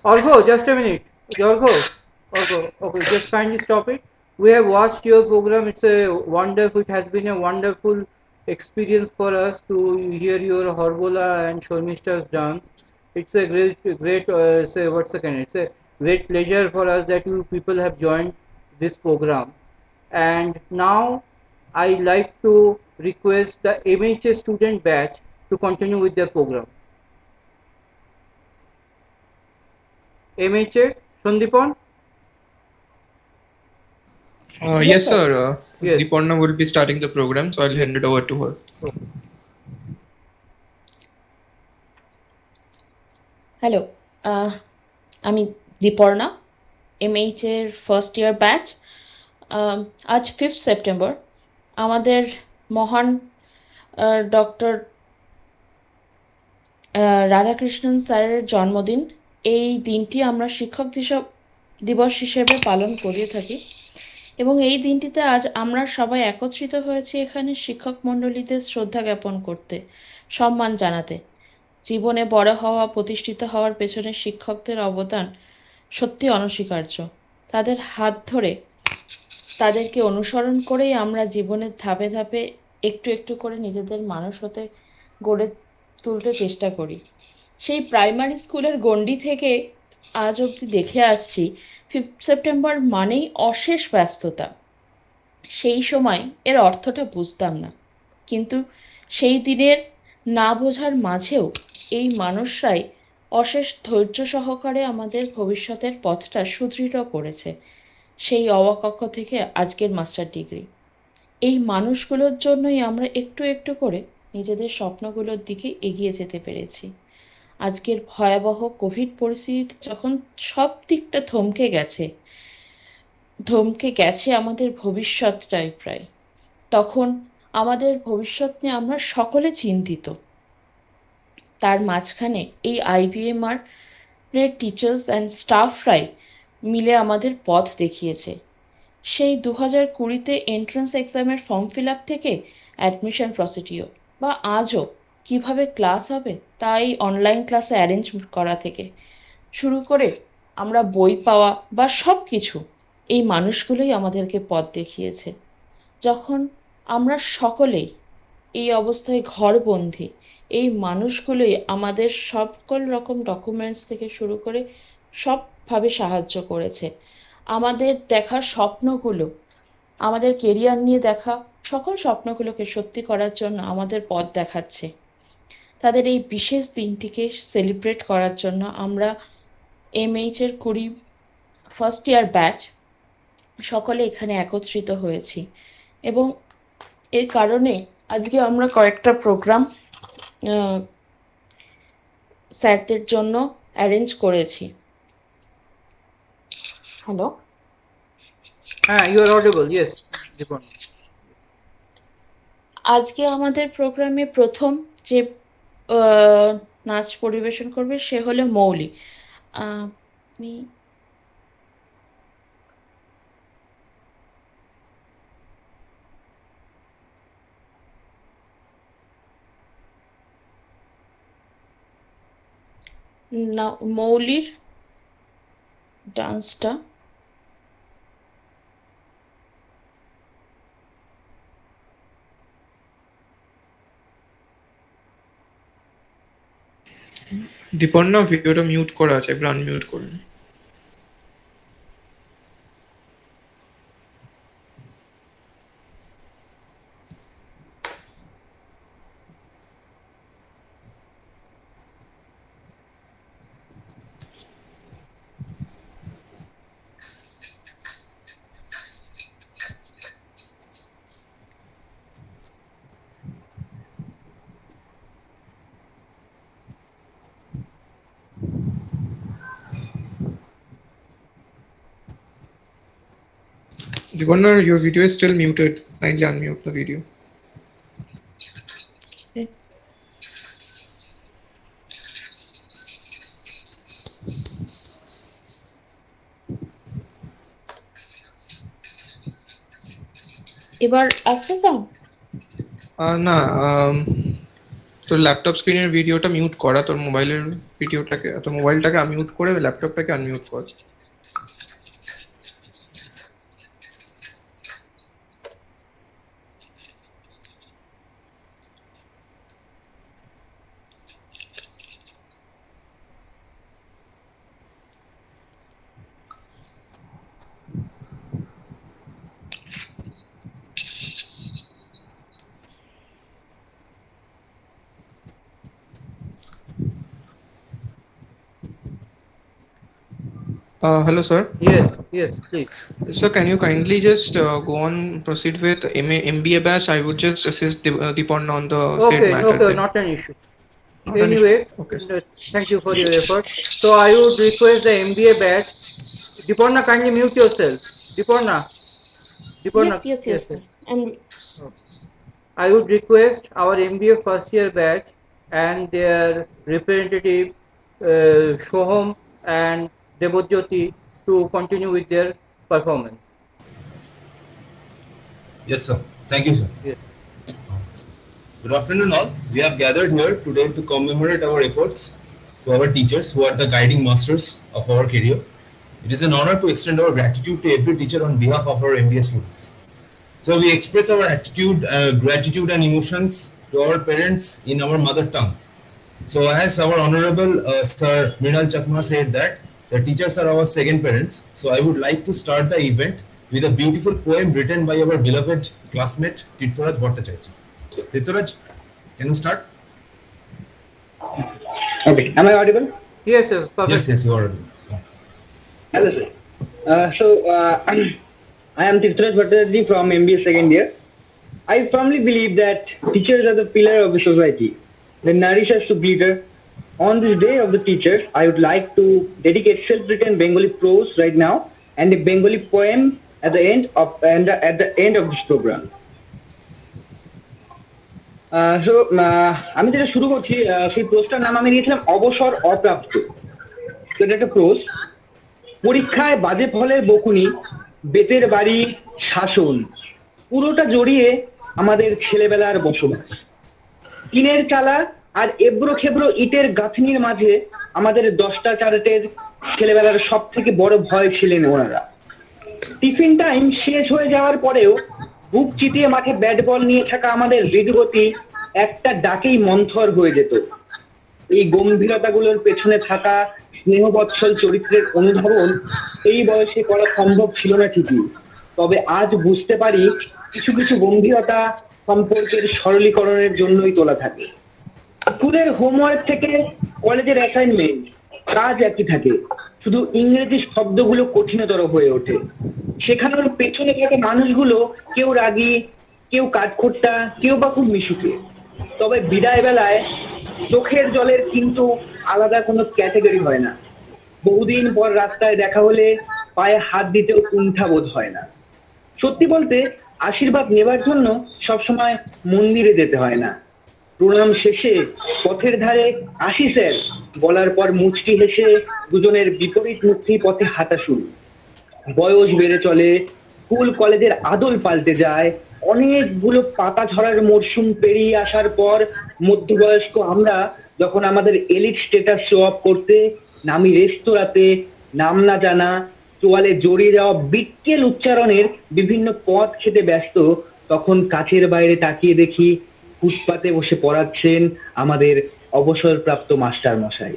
Orgo, just a minute. Orgo. Okay, just kindly stop it. We have watched your program. It's a wonderful. It has been a wonderful experience for us to hear your Horbola and Shormista's dance. It's a great. Say what's the kind? It's a great pleasure for us that you people have joined this program. And now I like to request the MHA student batch to continue with their program. MHA, Sandipon? Yes, sir. Yes. Deeparna will be starting the program, so I'll hand it over to her. Hello, আমি Diparna, MH এর first year batch. আজ 5th September আমাদের মহান doctor Radhakrishnan স্যারের জন্মদিন। এই দিনটি আমরা শিক্ষক দিবস হিসেবে পালন করে থাকি এবং এই দিনটিতে আজ আমরা সবাই একত্রিত হয়েছি এখানে শিক্ষক মণ্ডলীদের শ্রদ্ধা জ্ঞাপন করতে, সম্মান জানাতে। জীবনে বড় হওয়া, প্রতিষ্ঠিত হওয়ার পেছনে শিক্ষকদের অবদান সত্যি অনস্বীকার্য। তাদের হাত ধরে, তাদেরকে অনুসরণ করেই আমরা জীবনের ধাপে ধাপে একটু একটু করে নিজেদের মানুষ হতে গড়ে তুলতে চেষ্টা করি। সেই প্রাইমারি স্কুলের গণ্ডি থেকে আজ অবধি দেখে আসছি 5th সেপ্টেম্বর মানেই অশেষ ব্যস্ততা। সেই সময় এর অর্থটা বুঝতাম না, কিন্তু সেই দিনের না বোঝার মাঝেও এই মানুষরাই অশেষ ধৈর্য সহকারে আমাদের ভবিষ্যতের পথটা সুদৃঢ় করেছে। সেই অবাকক্ষ থেকে আজকের মাস্টার ডিগ্রি। এই মানুষগুলোর জন্যই আমরা একটু একটু করে নিজেদের স্বপ্নগুলোর দিকে এগিয়ে যেতে পেরেছি। আজকের ভয়াবহ কোভিড পরিস্থিতিতে যখন সব দিকটা থমকে গেছে আমাদের ভবিষ্যৎটাই প্রায়, তখন আমাদের ভবিষ্যৎ নিয়ে আমরা সকলে চিন্তিত। তার মাঝখানে এই আইবিএমআর এর টিচার্স অ্যান্ড স্টাফরাই মিলে আমাদের পথ দেখিয়েছে। সেই 2020-তে এন্ট্রান্স এক্সামের ফর্ম ফিল আপ থেকে অ্যাডমিশন প্রসিডিওর বা আজও কিভাবে ক্লাস হবে তা এই অনলাইন ক্লাসে অ্যারেঞ্জ করা থেকে শুরু করে আমরা বই পাওয়া বা সব কিছু এই মানুষগুলোই আমাদেরকে পথ দেখিয়েছে। যখন আমরা সকলেই এই অবস্থায় ঘরবন্দি, এই মানুষগুলোই আমাদের সকল রকম ডকুমেন্টস থেকে শুরু করে সবভাবে সাহায্য করেছে। আমাদের দেখা স্বপ্নগুলো, আমাদের কেরিয়ার নিয়ে দেখা সকল স্বপ্নগুলোকে সত্যি করার জন্য আমাদের পথ দেখাচ্ছে। তাদের এই বিশেষ দিনটিকে সেলিব্রেট করার জন্য আমরা এমএইচ এর 20 ফার্স্ট ইয়ার ব্যাচ সকলে এখানে একত্রিত হয়েছি এবং এর কারণে আজকে আমরা কয়েকটা প্রোগ্রাম স্যারদের জন্য অ্যারেঞ্জ করেছি। Hello, you are audible. Yes, Deeparna. আজকে আমাদের প্রোগ্রামে প্রথম যে নাচ পরিবেশন করবে সে হলো মৌলি। আমি না মৌলির ডান্সটা দীপর্ণা ভিডিওটা মিউট করা আছে, একবার আনমিউট করুন। Diponna, your video is still muted. Kindly unmute the video. এবার আসছে সাউন্ড? না, তোর ল্যাপটপ স্ক্রিনের ভিডিওটা মিউট করা, তোর মোবাইলের ভিডিওটাকে, তোর মোবাইলটাকে আনমিউট করে ল্যাপটপটাকে আনমিউট কর। Hello, sir. Yes, please. Sir, can you kindly just go on, proceed with MBA batch? I would just assist Diponna on the said matter. Okay, then. not an issue. Anyway, thank you for your effort. So I would request the MBA batch. Diponna, kindly mute yourself. Diponna. Yes, sir. And I would request our MBA first year batch and their representative Shoham and Debojyoti to continue with their performance. Yes, sir. Thank you, sir. Yes. Good afternoon, all. We have gathered here today to commemorate our efforts to our teachers who are the guiding masters of our career. It is an honor to extend our gratitude to every teacher on behalf of our MBA students. So we express our gratitude and emotions to our parents in our mother tongue. So as our Honorable Sir Mrinal Chakma said that the teachers are our second parents. So I would like to start the event with a beautiful poem written by our beloved classmate Tirtharaj Bhattacharya. Tirtharaj, can you start? Okay, am I audible? Yes, perfect. Yes, you are audible. Hello, sir. I am Tirtharaj Bhattacharya from MBA second year. I firmly believe that teachers are the pillar of the society. They nourish us to glitter. On this day of the teachers, I would like to dedicate self-written Bengali prose right now and a Bengali poem at the end of this program. আমি যেটা শুরু করছি সেই প্রোজটার নাম আমি দিয়েছিলাম অবসর অপ্রাপ্ত। তো এটা একটা প্রোজ। পরীক্ষায় বাজে ফলের বকুনি, বেতের বাড়ি শাসন, পুরোটা জড়িয়ে আমাদের ছেলেবেলার বসবাস। টিনের চালা আর এবড়ো খেবড়ো ইটের গাঁথনির মাঝে আমাদের 10টা চারেটের ছেলেবেলার সব থেকে বড় ভয় ছিলেন ওনারা। টিফিন টাইম শেষ হয়ে যাওয়ার পরেও বুক চিতিয়ে মাঠে ব্যাট বল নিয়ে থাকা আমাদের হৃদগতি একটা ডাকেই মন্থর হয়ে যেত। এই গম্ভীরতাগুলোর পেছনে থাকা স্নেহবৎসল চরিত্রের অনুধাবন এই বয়সে করা সম্ভব ছিল না ঠিকই, তবে আজ বুঝতে পারি কিছু কিছু গম্ভীরতা সম্পর্কের সরলীকরণের জন্যই তোলা থাকে। স্কুলের হোমওয়ার্ক থেকে কলেজের অ্যাসাইনমেন্ট কাজ একই থাকে, শুধু ইংরেজি শব্দগুলো কঠিনতর হয়ে ওঠে। শেখানোর পেছনে থাকা মানুষগুলো কেউ রাগী, কেউ কাঠখোট্টা, কেউ বা খুব মিশুকে। তবে বিদায় বেলায় চোখের জলের কিন্তু আলাদা কোনো ক্যাটাগরি হয় না। বহুদিন পর রাস্তায় দেখা হলে পায়ে হাত দিতেও কুণ্ঠা বোধ হয় না। সত্যি বলতে আশীর্বাদ নেবার জন্য সবসময় মন্দিরে যেতে হয় না। প্রণাম শেষে পথের ধারে আসি স্যার বলার পর মুচকি হেসে দুজনের বিপরীত মুখী পথে হাঁটা শুরু। বয়স বেড়ে চলে, স্কুল কলেজের আদল পাল্টে যায়। অনেকগুলো পাতা ঝরার মরশুম পেরিয়ে আসার পর মধ্যবয়স্ক আমরা যখন আমাদের এলিট স্ট্যাটাস শো অফ করতে নামি রেস্তোরাঁতে, নাম না জানা তোয়ালে জড়িয়ে যাওয়া বিটকেল উচ্চারণের বিভিন্ন পদ খেতে ব্যস্ত, তখন কাছের বাইরে তাকিয়ে দেখি ফুটপাতে বসে পড়াচ্ছেন আমাদের অবসরপ্রাপ্ত মাস্টার মশাই।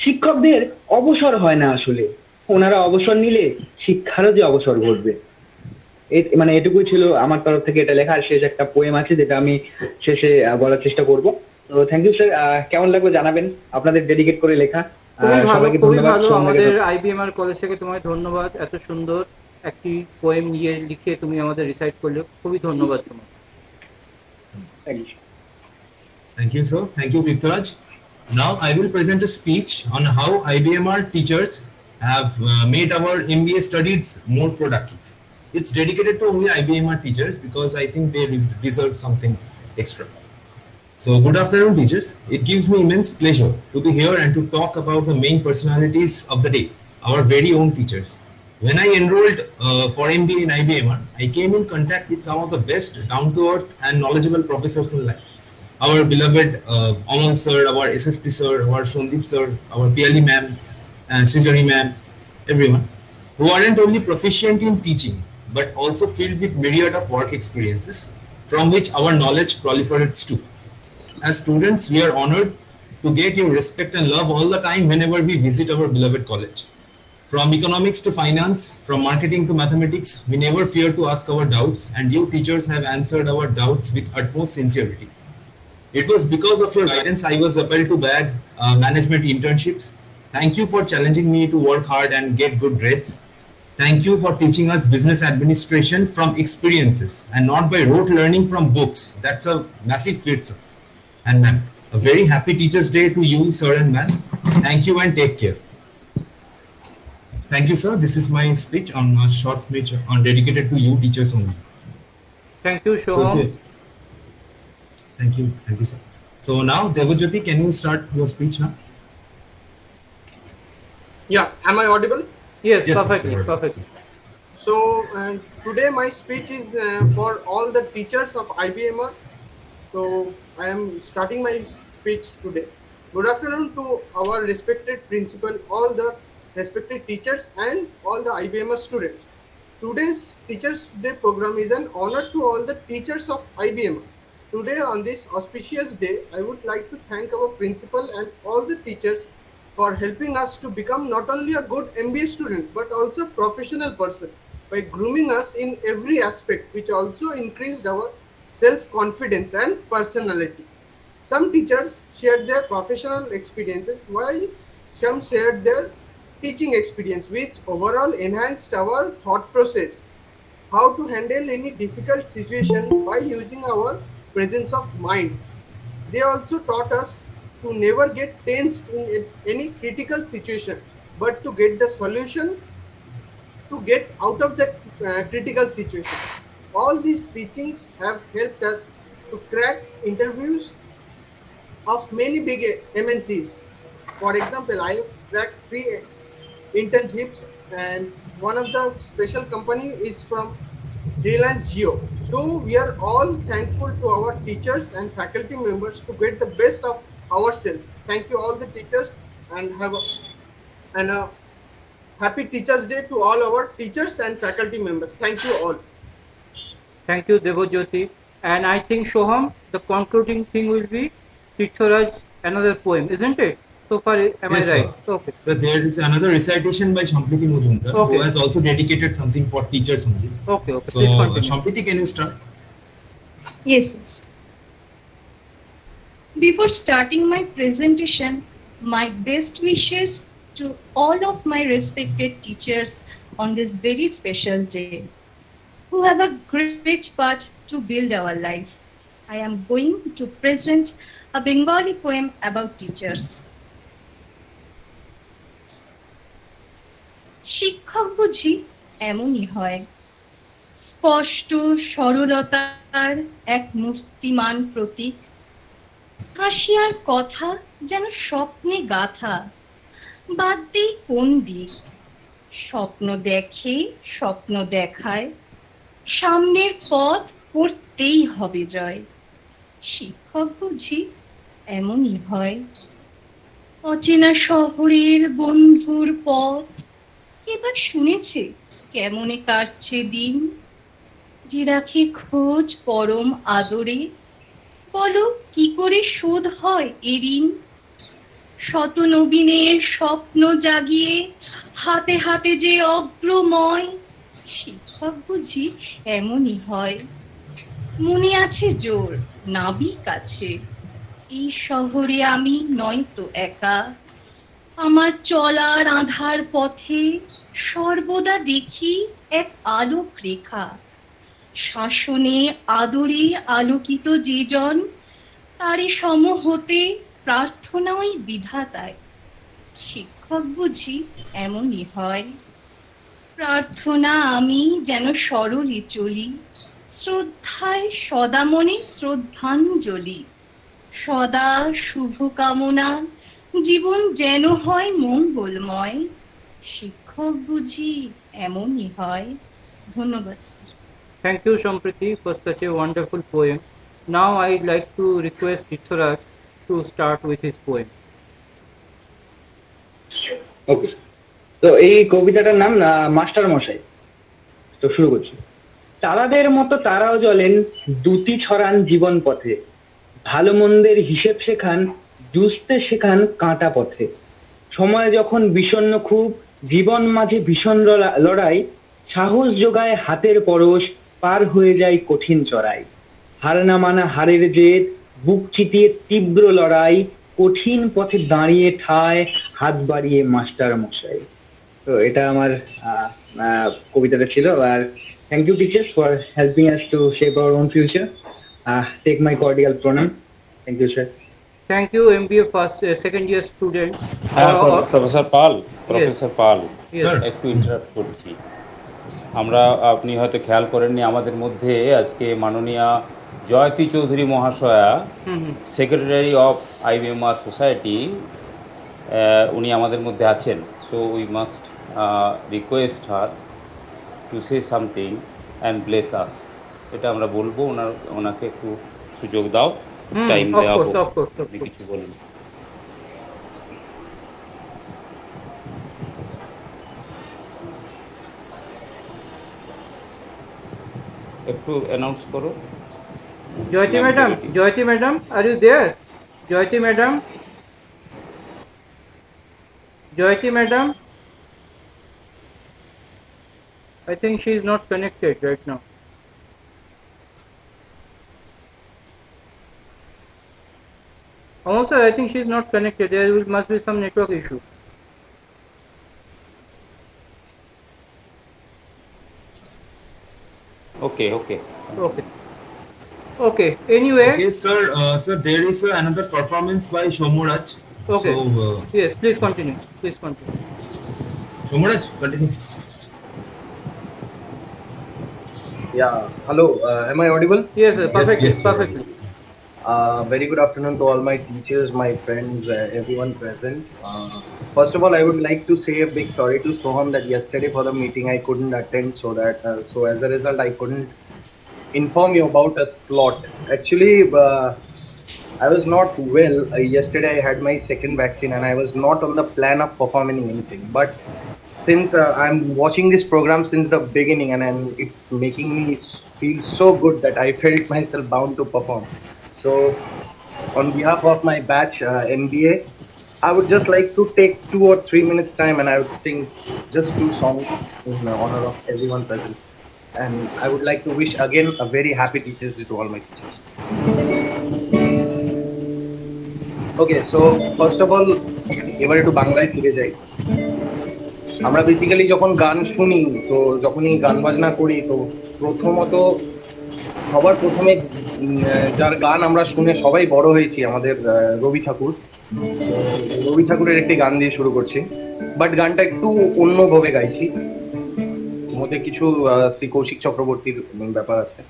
শিক্ষকদের অবসর হয় না আসলে, ওনারা অবসর নিলে শিক্ষারও যে অবসর ঘটবে। মানে এটুকুই ছিল আমার তরফ থেকে এটা লেখা। আর শেষ একটা পোয়েম আছে যেটা আমি শেষে বলার চেষ্টা করব। তো থ্যাংক ইউ স্যার, কেমন লাগলো জানাবেন, আপনাদের ডেডিকেট করে লেখা। খুবই ভালো। আমাদের আইবিএমআর কলেজ থেকে তোমায় ধন্যবাদ, এত সুন্দর একটি পোয়েম নিয়ে লিখে তুমি আমাদের রিসাইট করলে, খুবই ধন্যবাদ তোমার। Thank you. Thank you, sir. Thank you, Viktoraj. Now I will present a speech on how IBMR teachers have made our MBA studies more productive. It's dedicated to only IBMR teachers because I think they deserve something extra. So, good afternoon, teachers. It gives me immense pleasure to be here and to talk about the main personalities of the day, our very own teachers. When I enrolled for MBA in IBMR, I came in contact with some of the best, down-to-earth and knowledgeable professors in life. Our beloved Amal sir, our SSP sir, our Shondeep sir, our PLE ma'am, and Srijani ma'am, everyone, who aren't only proficient in teaching, but also filled with myriad of work experiences, from which our knowledge proliferates too. As students, we are honored to get your respect and love all the time whenever we visit our beloved college. From economics to finance, from marketing to mathematics, we never fear to ask our doubts, and you teachers have answered our doubts with utmost sincerity. It was because of your guidance I was able to bag management internships. Thank you for challenging me to work hard and get good grades. Thank you for teaching us business administration from experiences and not by rote learning from books. That's a massive feat, sir. And ma'am, a very happy Teachers' Day to you, sir and ma'am. Thank you and take care. Thank you, sir. This is my speech on a short speech on dedicated to you teachers only. Thank you, Shoham. Thank you, sir. So now, Devajyoti, can you start your speech now? Yeah, am I audible? Yes, perfectly. So today my speech is for all the teachers of IBMR. So I am starting my speech today. Good afternoon to our respected principal, all the respected teachers and all the IBMR students. Today's Teachers' Day program is an honor to all the teachers of IBMR. Today on this auspicious day, I would like to thank our principal and all the teachers for helping us to become not only a good MBA student but also a professional person by grooming us in every aspect, which also increased our self-confidence and personality. Some teachers shared their professional experiences while some shared their teaching experience, which overall enhanced our thought process, how to handle any difficult situation by using our presence of mind. They also taught us to never get tensed in any critical situation, but to get the solution to get out of that critical situation. All these teachings have helped us to crack interviews of many big MNCs. For example, I have cracked 3 internships, and one of the special company is from Reliance Jio. So we are all thankful to our teachers and faculty members to get the best of ourselves. Thank you all the teachers, and have a happy Teachers' Day to all our teachers and faculty members. Thank you all. Thank you, Devajyoti. And I think, Shoham, the concluding thing will be Viktoraj's another poem, isn't it? So far, am I right? Sir. Okay. So there is another recitation by Shampriti Mujumdar, who has also dedicated something for teachers only. Okay. So Shampriti, can you start? Yes. Before starting my presentation, my best wishes to all of my respected teachers on this very special day, who have a great part to build our life. I am going to present a Bengali poem about teachers. শিক্ষক বুঝি এমনই হয়, স্পষ্ট সরলতার এক মূর্তিমান প্রতীক, হাসিয়ার কথা যেন স্বপ্নে গাথা, বাদ দেই কোন দিক, স্বপ্ন দেখে স্বপ্ন দেখায়, সামনের পথ করতেই হবে জয়। শিক্ষক বুঝি এমনই হয়, অচেনা শহরের বন্ধুর পথ এবার শুনেছে কেমনে কাটছে দিন, যে রাখে খোঁজ পরম আদরে, বলো কি করে শোধ হয় এ ঋণ? শত নবীনের স্বপ্ন জাগিয়ে হাতে হাতে যে অগ্রময়, শিক্ষক বুঝি এমনই হয়। মনে আছে জোর নাবিক আছে, এই শহরে আমি নয়তো একা। আমার চলার আঁধার পথে সর্বদা দেখি এক আলোক রেখা। শাসনে আদরে আলোকিত যে জন, তারে সম হতে প্রার্থনাই বিধাতায়। শিক্ষক বুঝি এমনই হয়। প্রার্থনা আমি যেন সরলে চলি, শ্রদ্ধায় সদা মনে শ্রদ্ধাঞ্জলি। সদা শুভকামনা, জীবন যেন হয় মঙ্গলময়। শিক্ষক বুঝি এমনই হয়। ধন্যবাদ। Thank you, Sampriti, for such a wonderful poem. Now I'd like to request Tirtharaj to start with his poem. ওকে, তো এই কবিতাটার নাম না মাস্টার মশাই। তো শুরু করছি। তারাদের মতো তারাও জ্বলেন, দ্যুতি ছড়ান জীবন পথে। ভালো মন্দের হিসেব শেখান, জুঝতে শেখান কাঁটা পথে। সময় যখন বিষণ্ণ খুব, জীবন মাঝে ভীষণ লড়াই, সাহস যোগায় হাতের পরশ, পার হয়ে যায় কঠিন চড়াই। হার না মানা হারের জেদ, বুক চিতিয়ে তীব্র লড়াই, কঠিন পথে দাঁড়িয়ে ঠায়, হাত বাড়িয়ে মাস্টার মশাই। তো এটা আমার কবিতাটা ছিল। আর thank you teachers for helping us to shape our own future. Take my cordial প্রণাম। Thank you sir. Thank you, MBA second year student. Professor Pal, একটু ইন্টারাপ্ট করছি। আপনি হয়তো খেয়াল করেননি, আমাদের মধ্যে আজকে মাননীয়া জয়তী চৌধুরী মহাশয়া, সেক্রেটারি অফ IBMR সোসাইটি, উনি আমাদের মধ্যে আছেন। So we must request her to say something and bless us. এটা আমরা বলবো, ওনাকে একটু সুযোগ দাও, টাইম দেওয়া হোক, আপনি কিছু বলুন। একটু অ্যানাউন্স করো। Jyoti madam, are you there? Jyoti madam, I think she is not connected right now. Also, I think she is not connected. There must be some network issue. Okay. Anyway. Okay, sir. Sir, there is another performance by Shomuraj. Okay. So, yes, please continue. Shomuraj, continue. Yeah. Hello. Am I audible? Yes, sir. Perfectly. Yes, Perfectly. Very good afternoon to all my teachers, my friends, everyone present. First of all, I would like to say a big sorry to Soham that yesterday for the meeting I couldn't attend, so as a result I couldn't inform you about a slot. Actually, I was not well. Yesterday I had my second vaccine and I was not on the plan of performing anything. But since I'm watching this program since the beginning and it's making me feel so good that I felt myself bound to perform. So on behalf of my batch MBA, I would just like to take 2 or 3 minutes time and I would sing just 2 songs in honor of everyone present. And I would like to wish again a very happy Teachers Day to all my teachers. Okay, so first of all, এবার একটু বাংলায় ফিরে যাই। আমরা basically যখন গান শুনি, তো যখনই গান বাজনা করি, তো সবার প্রথমে যার গান আমরা শুনে সবাই বড় হয়েছি আমাদের রবি ঠাকুরের একটি গান দিয়ে শুরু করছি। বাট গানটা একটু অন্যভাবে গাইছি, মধ্যে কিছু শ্রী কৌশিক চক্রবর্তীর ব্যাপার আছে।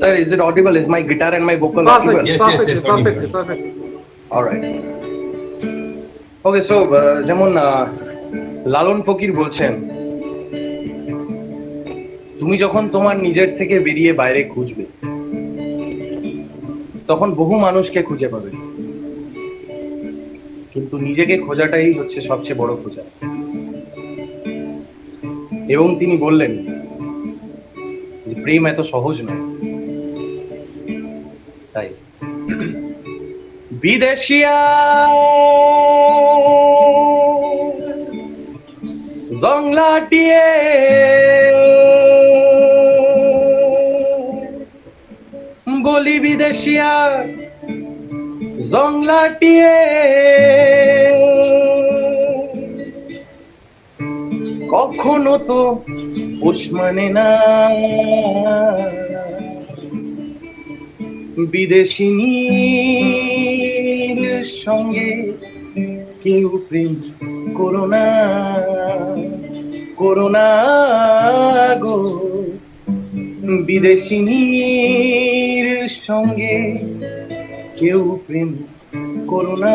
Sir, is it audible? Is my guitar and my vocal audible? Yes, Perfectly. All right. Okay, so যেমন লালন ফকির বলছেন, তুমি যখন তোমার নিজের থেকে বেরিয়ে বাইরে খুঁজবে, তখন বহু মানুষকে খুঁজে পাবে, কিন্তু নিজেকে খোঁজাটাই হচ্ছে সবচেয়ে বড় খোঁজা। এবং তিনি বললেন যে প্রেম এত সহজ নয়। তাই বিদেশিয়া জংলাটিয়ে বলি বিদেশিয়া জংলাটিয়ে কখনো তো পোষ মানে না বিদেশিনীর সঙ্গে কেউ প্রেম করোনা করোনা গো বিদেশিনীর সঙ্গে কেউ প্রেম করোনা।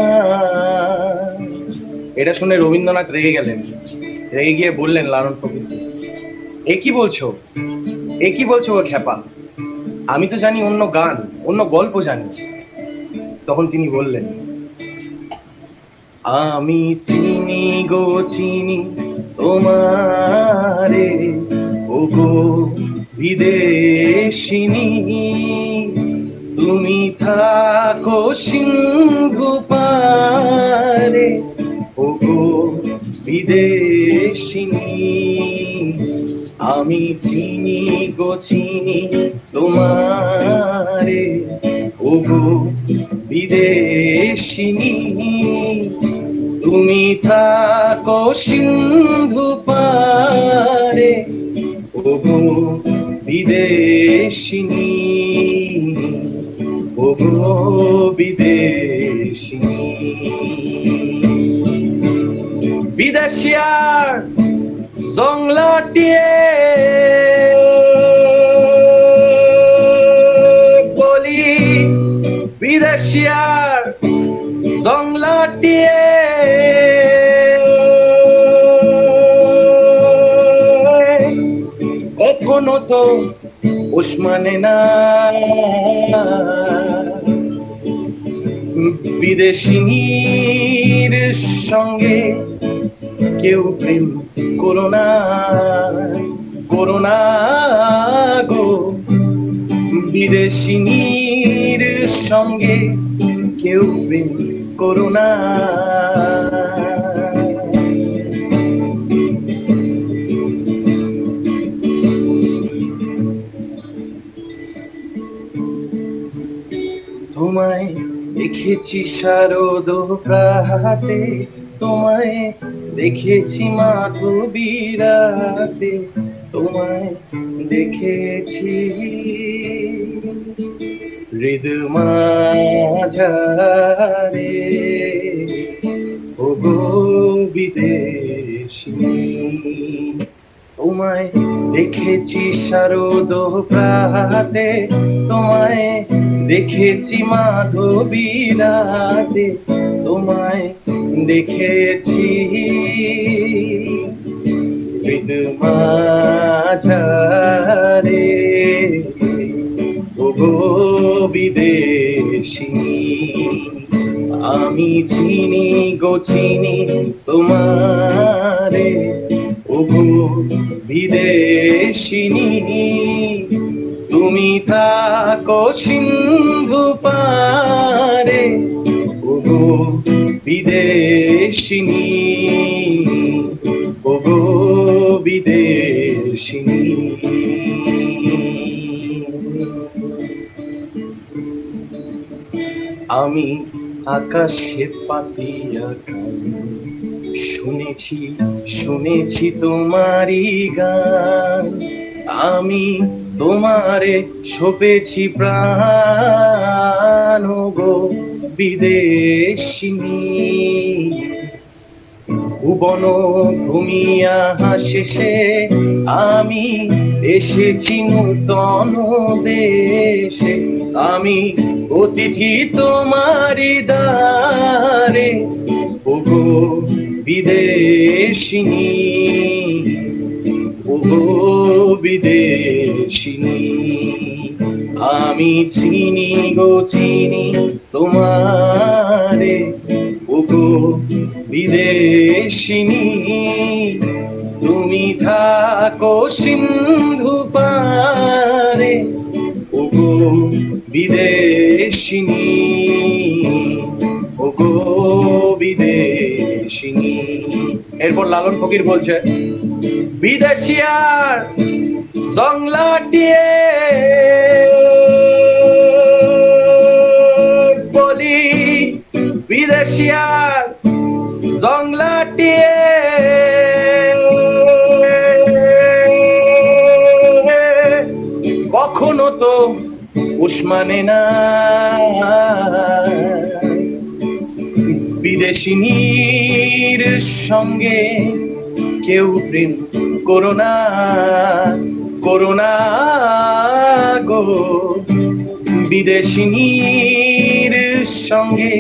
এটা শুনে রবীন্দ্রনাথ রেগে গেলেন, রেগে গিয়ে বললেন লালন ফকিরকে, এ কি বলছো, এ কি বলছো ও খ্যাপা, আমি তো জানি অন্য গান, অন্য গল্প জানি। তখন তিনি বললেন, আমি চিনি গো চিনি তোমারে ও গো বিদেশিনী, তুমি থাকো সিন্ধু পারে ও গো বিদেশিনী। আমি চিনি গো চিনি তোমারে ও গো বিদেশিনী, তুমি থাকো সিন্ধু পারে ও গো বিদেশিনী, ও গো বিদেশিনী। বিদেশিয়ার জংলাটিয়ে বলি বিদেশিয়ার জংলাটিয়ে কখনো তো পোষ মানে না বিদেশিনীর সঙ্গে কেউ প্রেম করোনা করোনা গো বিদেশিনীর সঙ্গে কেউ প্রেম করোনা। তোমায় দেখেছি শারদ প্রাতে, তোমায় দেখেছি মাধবীরাতে, তোমায় দেখেছি হৃদ মাঝারে ও গো বিদেশিনী। তোমায় দেখেছি শারদ প্রাতে, তোমায় দেখেছি মাধবীরাতে, তোমায় দেখেছি হৃদ মাঝারে ও গো বিদেশিনী। আমি চিনি গো চিনি তোমারে ও গো বিদেশিনী, তুমি থাকো সিন্ধু পারে ও গো বিদেশিনী, ও গো বিদেশিনী। আমি আকাশে পাতিয়া গান শুনেছি শুনেছি তোমারই গান, আমি তোমারে সপেছি প্রাণ গো বিদেশিনী। ভুবন ঘুমিয়া শেষে আমি এসেছি নূতন দেশে, আমি অতিথি তোমারি দ্বারে ও গো বিদেশিনী, ও গো বিদেশিনী। আমি চিনি গো চিনি তোমারে ও গো বিদেশিনী, তুমি থাকো সিন্ধু পারে ও গো বিদেশিনী, ওগো বিদেশিনী। এরপর লালন ফকির বলছে, বিদেশিয়ার দংলাটিয়ে বলি, বিদেশিয়ার দংলাটিয়ে কখনো তো উসমানে না, বিদেশিনীর সঙ্গে কেউ প্রেম করোনা, করোনা গো, বিদেশিনীর সঙ্গে।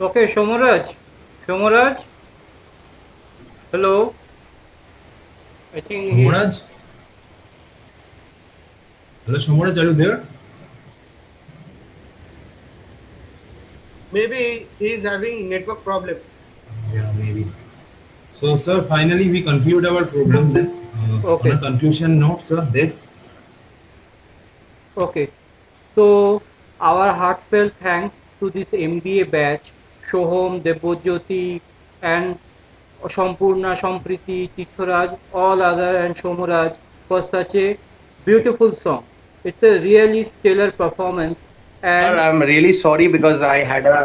Okay, Shomaraj. Shomaraj? Hello? I think Shomaraj? Hello, Shomaraj, are you there? Maybe he is having network problem. Yeah, maybe. So, sir, finally we conclude our program then. Okay. On a conclusion note, sir, Dev. Okay. So, our heartfelt thanks to this MBA batch, Shohom, Debojyoti, and Sampurna, Sampriti, Tirthraj, all other, and Shomaraj for such a beautiful song. It's a really stellar performance. And Sir, I'm really sorry because I had a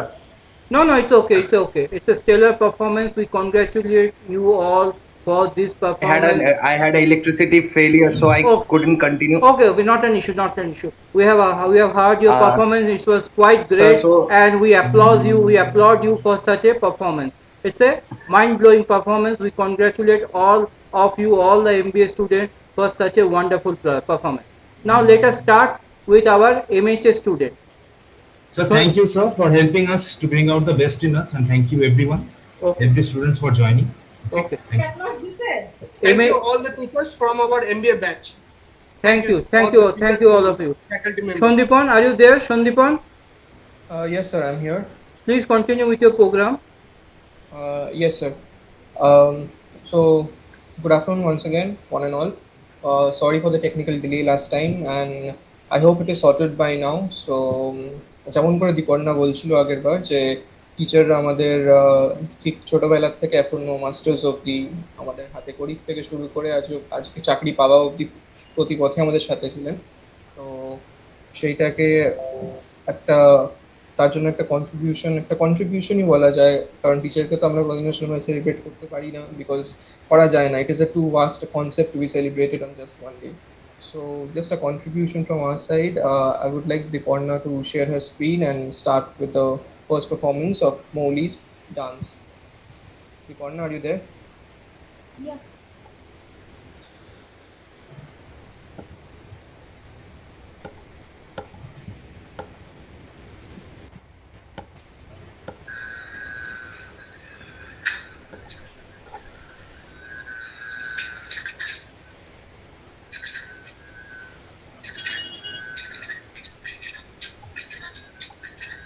no, it's okay, it's okay. It's a stellar performance. We congratulate you all for this performance. I had an electricity failure, so I couldn't continue. Okay, not an issue, not an issue. We have heard your performance. It was quite great, so- and we applaud you. We applaud you for such a performance. It's a mind-blowing performance. We congratulate all of you, all the MBA students, for such a wonderful performance. Now let us start with our MHA student. So, thank you, sir, for helping us to bring out the best in us, and thank you, everyone, every student for joining. Okay. Thank you. Thank you all the teachers from our MBA batch. Thank you, all the thank teachers you, all of you. Faculty members. Shondipan, are you there, Shondipan? Yes, sir, I'm here. Please continue with your program. Yes, sir. So, good afternoon once again, one and all. Sorry for the technical delay last time, and I hope it is sorted by now. So, যেমন করে দীপর্ণা বলছিল আগেরবার যে টিচাররা আমাদের ঠিক ছোটোবেলার থেকে এখনো মাস্টার্স অবধি আমাদের হাতে খড়ি থেকে শুরু করে আজকে চাকরি পাওয়া অবধি প্রতি পথে আমাদের সাথে ছিলেন। তো সেইটাকে একটা তার জন্য একটা কন্ট্রিবিউশনই বলা যায়, কারণ টিচারকে তো আমরা প্রতিদিনের সময় সেলিব্রেট করতে পারি না, বিকজ করা যায় না। It is a too vast concept to be celebrated on just one day. So just a contribution from our side. I would like Diporna to share her screen and start with the first performance of Mauli's dance. Diporna, are you there? Yeah.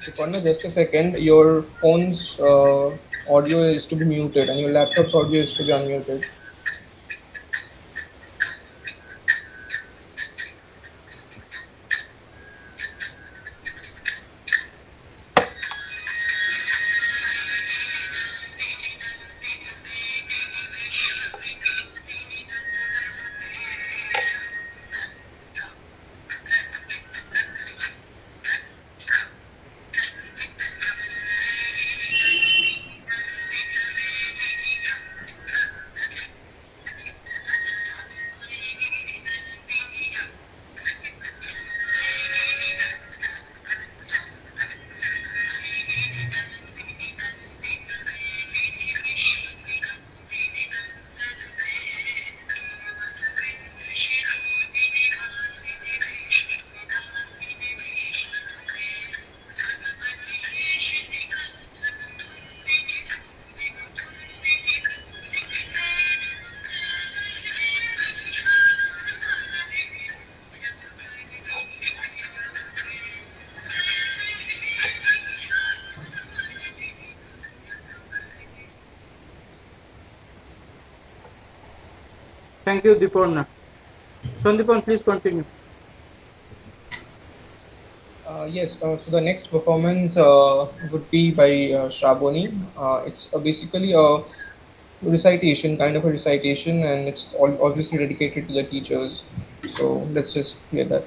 Diporna, just a second. Your phone's audio is to be muted and your laptop's audio is to be unmuted. Thank you, Diporna. Sandipan, please continue. Yes, so the next performance would be by Shravani. It's basically a recitation, kind of a recitation, and it's obviously dedicated to the teachers. So let's just hear that.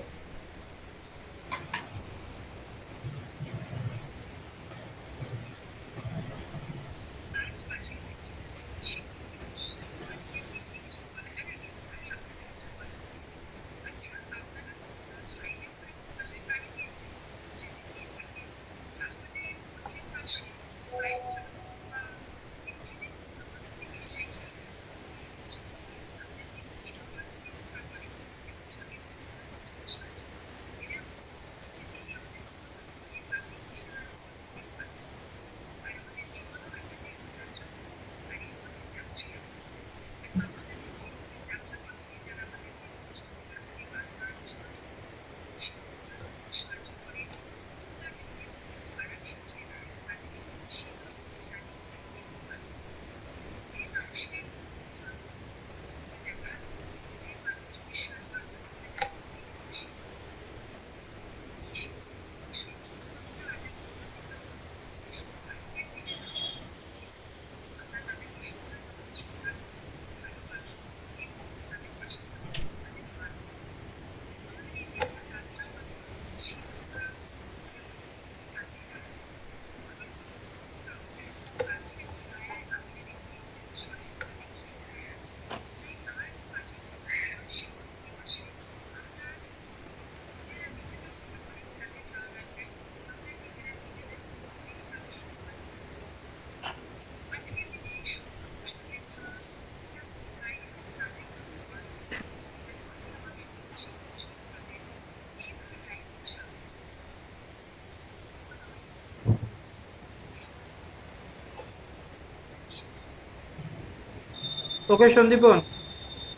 Okay, Sandipan,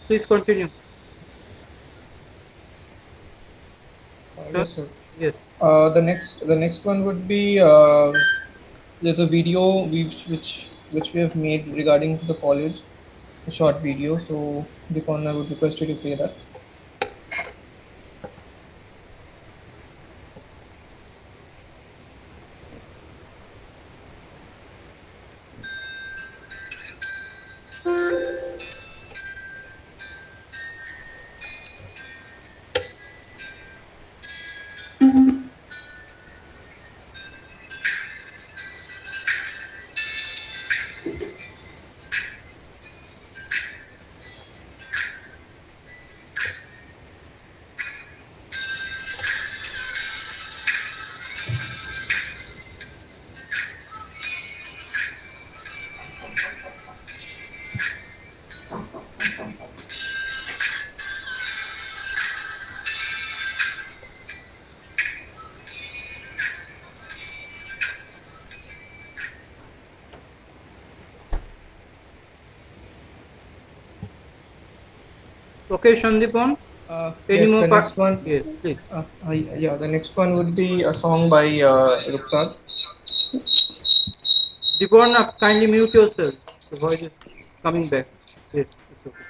please continue. Yes, sir. Yes. The next one would be there's a video which we have made regarding to the college, a short video. So Diporna, I would request you to play that. Okay, Sandipan. Any Yes, more the part? next one. Yes, please. Yeah, the next one would be a song by Ruxar. Diporna, kindly mute yourself. The voice is coming back. Yes, it's okay.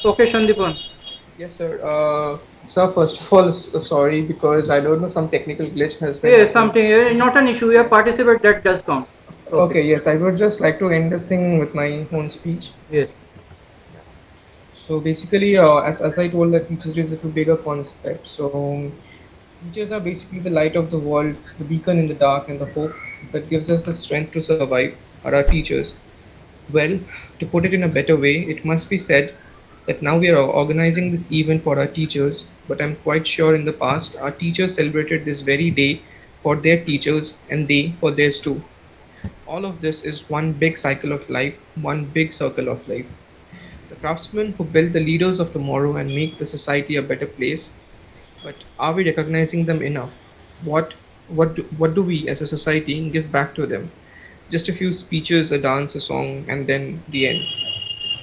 Okay, Shandipan. Yes, sir. Sir, first of all, sorry because I don't know, some technical glitch has been Yes, happening. something, not an issue. We have participated, that does count. Okay, yes, I would just like to end this thing with my own speech. Yes. So basically, as I told, that teachers is a bigger concept. So teachers are basically the light of the world, the beacon in the dark, and the hope that gives us the strength to survive are our teachers. Well, to put it in a better way, it must be said that now we are organizing this event for our teachers, but I'm quite sure in the past our teachers celebrated this very day for their teachers and they for theirs too. All of this is one big cycle of life, one big circle of life. The craftsmen who build the leaders of tomorrow and make the society a better place. But are we recognizing them enough? What do we as a society give back to them? Just a few speeches, a dance, a song, and then the end.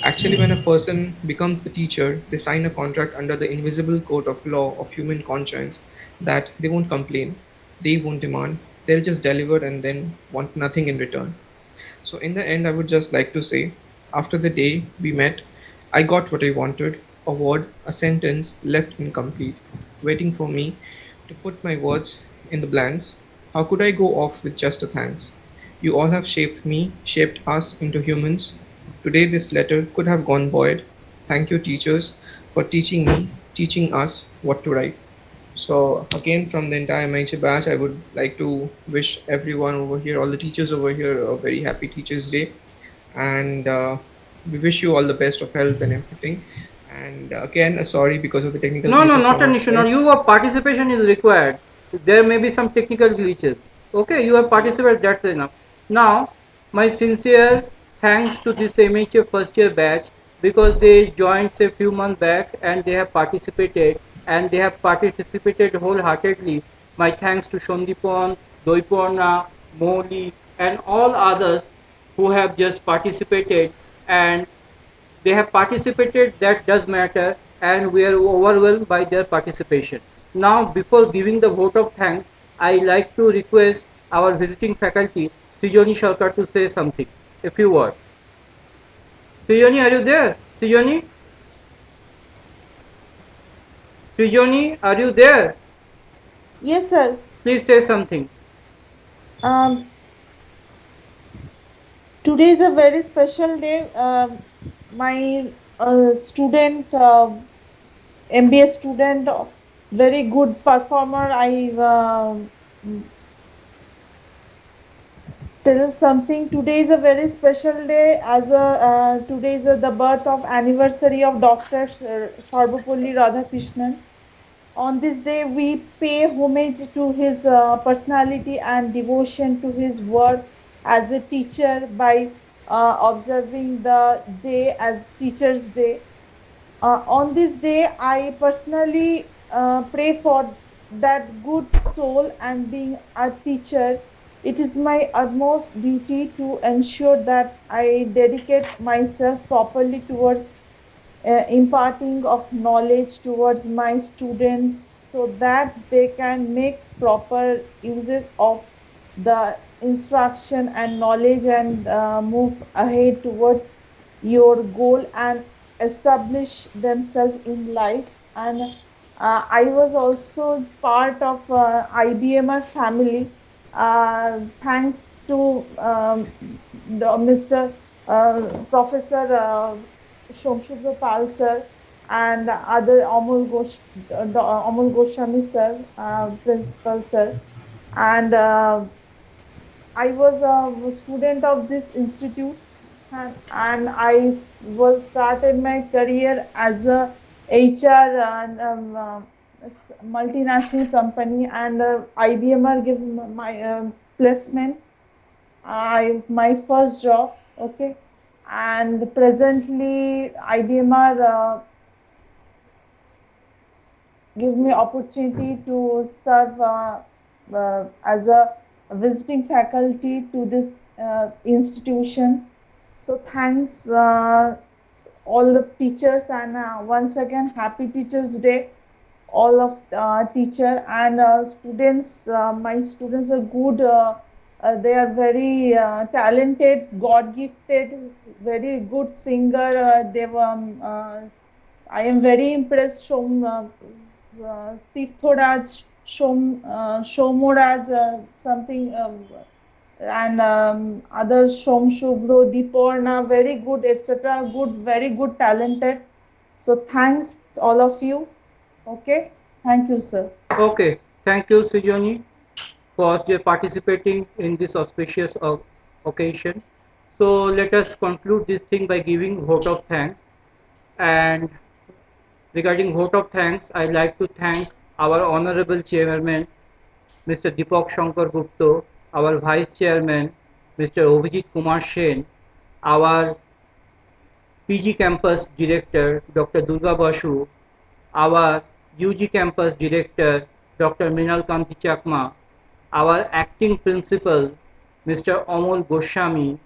Actually, when a person becomes the teacher, they sign a contract under the invisible court of law of human conscience that they won't complain, they won't demand, they'll just deliver and then want nothing in return. So, in the end, I would just like to say after the day we met, I got what I wanted, a word, a sentence left incomplete, waiting for me to put my words in the blanks. How could I go off with just a thanks? You all have shaped me, shaped us into humans. Today, this letter could have gone void. Thank you, teachers, for teaching me, teaching us what to write. So, again, from the entire MHA batch, I would like to wish everyone over here, all the teachers over here, a very happy Teachers' Day. And we wish you all the best of health and everything. And again, sorry because of the technical No, glitches not from an our issue. No, side. your participation is required. There may be some technical glitches. Okay, you have participated, that's enough. Now, my sincere thanks to this MHA first year batch because they joined a few months back and they have participated wholeheartedly. My thanks to Shondipon, Doiporna, Mohli, and all others who have just participated, and they have participated, that does matter, and we are overwhelmed by their participation. Now, before giving the vote of thanks, I like to request our visiting faculty, Srijoni Sharkar, to say something, a few words. Srijoni, are you there? Srijoni? Srijoni, are you there? Yes, sir. Please say something. Um, Today is a very special day. My student, MBA student, very good performer. I tell something. Today is a very special day. As a today is the birth of anniversary of Dr. Sarvapalli Radhakrishnan. On this day, we pay homage to his personality and devotion to his work as a teacher by observing the day as Teachers' Day. On this day, I personally pray for that good soul, and being a teacher, it is my utmost duty to ensure that I dedicate myself properly towards imparting of knowledge towards my students so that they can make proper uses of the instruction and knowledge and move ahead towards your goal and establish themselves in life. And I was also part of IBMR family, thanks to Mr. Professor Shomshubra Pal sir and other Amol Goswami sir, principal sir, and I was a student of this institute, and I was started my career as a HR and multinational company, and IBMR give my placement. I my first job, okay, and presently IBMR give me opportunity to serve as a visiting faculty to this institution. So thanks all the teachers, and once again happy Teachers' Day all of teacher and students. My students are good. They are very talented, God gifted, very good singer. They were I am very impressed. Tirthoraj, Shomoraj, something, and others, Shom Shubhro, Deeporna, very good, etc. Good, very good, talented. So thanks all of you. Okay, thank you, sir. Okay, thank you, Sujoni, for participating in this auspicious occasion. So let us conclude this thing by giving vote of thanks. And regarding vote of thanks, I like to thank our honorable chairman, Mr. Deepak Shankar Gupta, our vice chairman, Mr. Abhijit Kumar Sen, our PG campus director, Dr. Durga Basu, our UG campus director, Dr. Mrinal Kanti Chakma, our acting principal, Mr. Amol Goswami,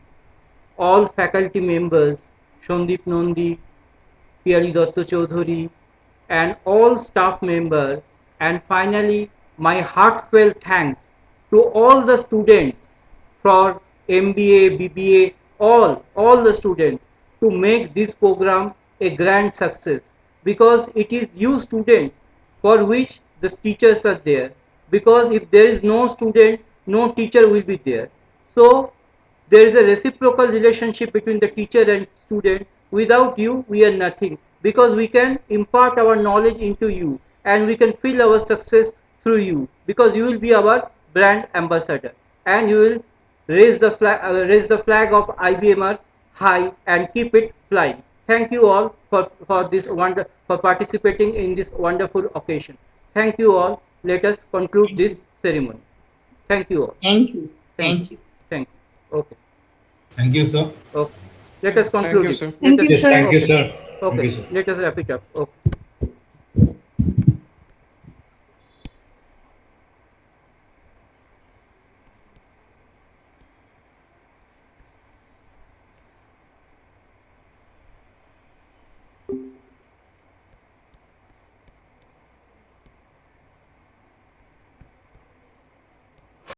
all faculty members, Shandip Nandi, Piyali Datta Chaudhary, and all staff members, and finally my heartfelt thanks to all the students for MBA, BBA, all the students to make this program a grand success, because it is you students for which the teachers are there, because if there is no student, no teacher will be there. So there is a reciprocal relationship between the teacher and student. Without you, we are nothing, because we can impart our knowledge into you and we can feel our success through you, because you will be our brand ambassador and you will raise the flag of IBMR high and keep it flying. Thank you all for participating in this wonderful occasion. Thank you all. Let us conclude this ceremony. Thank you all. Thank you. Thank you. Thank you. Okay. Thank you, sir. Okay. Let us conclude you, it. sir. Let us- Yes, thank you, okay. sir. Thank Okay. you, sir. Let us wrap it up. Okay.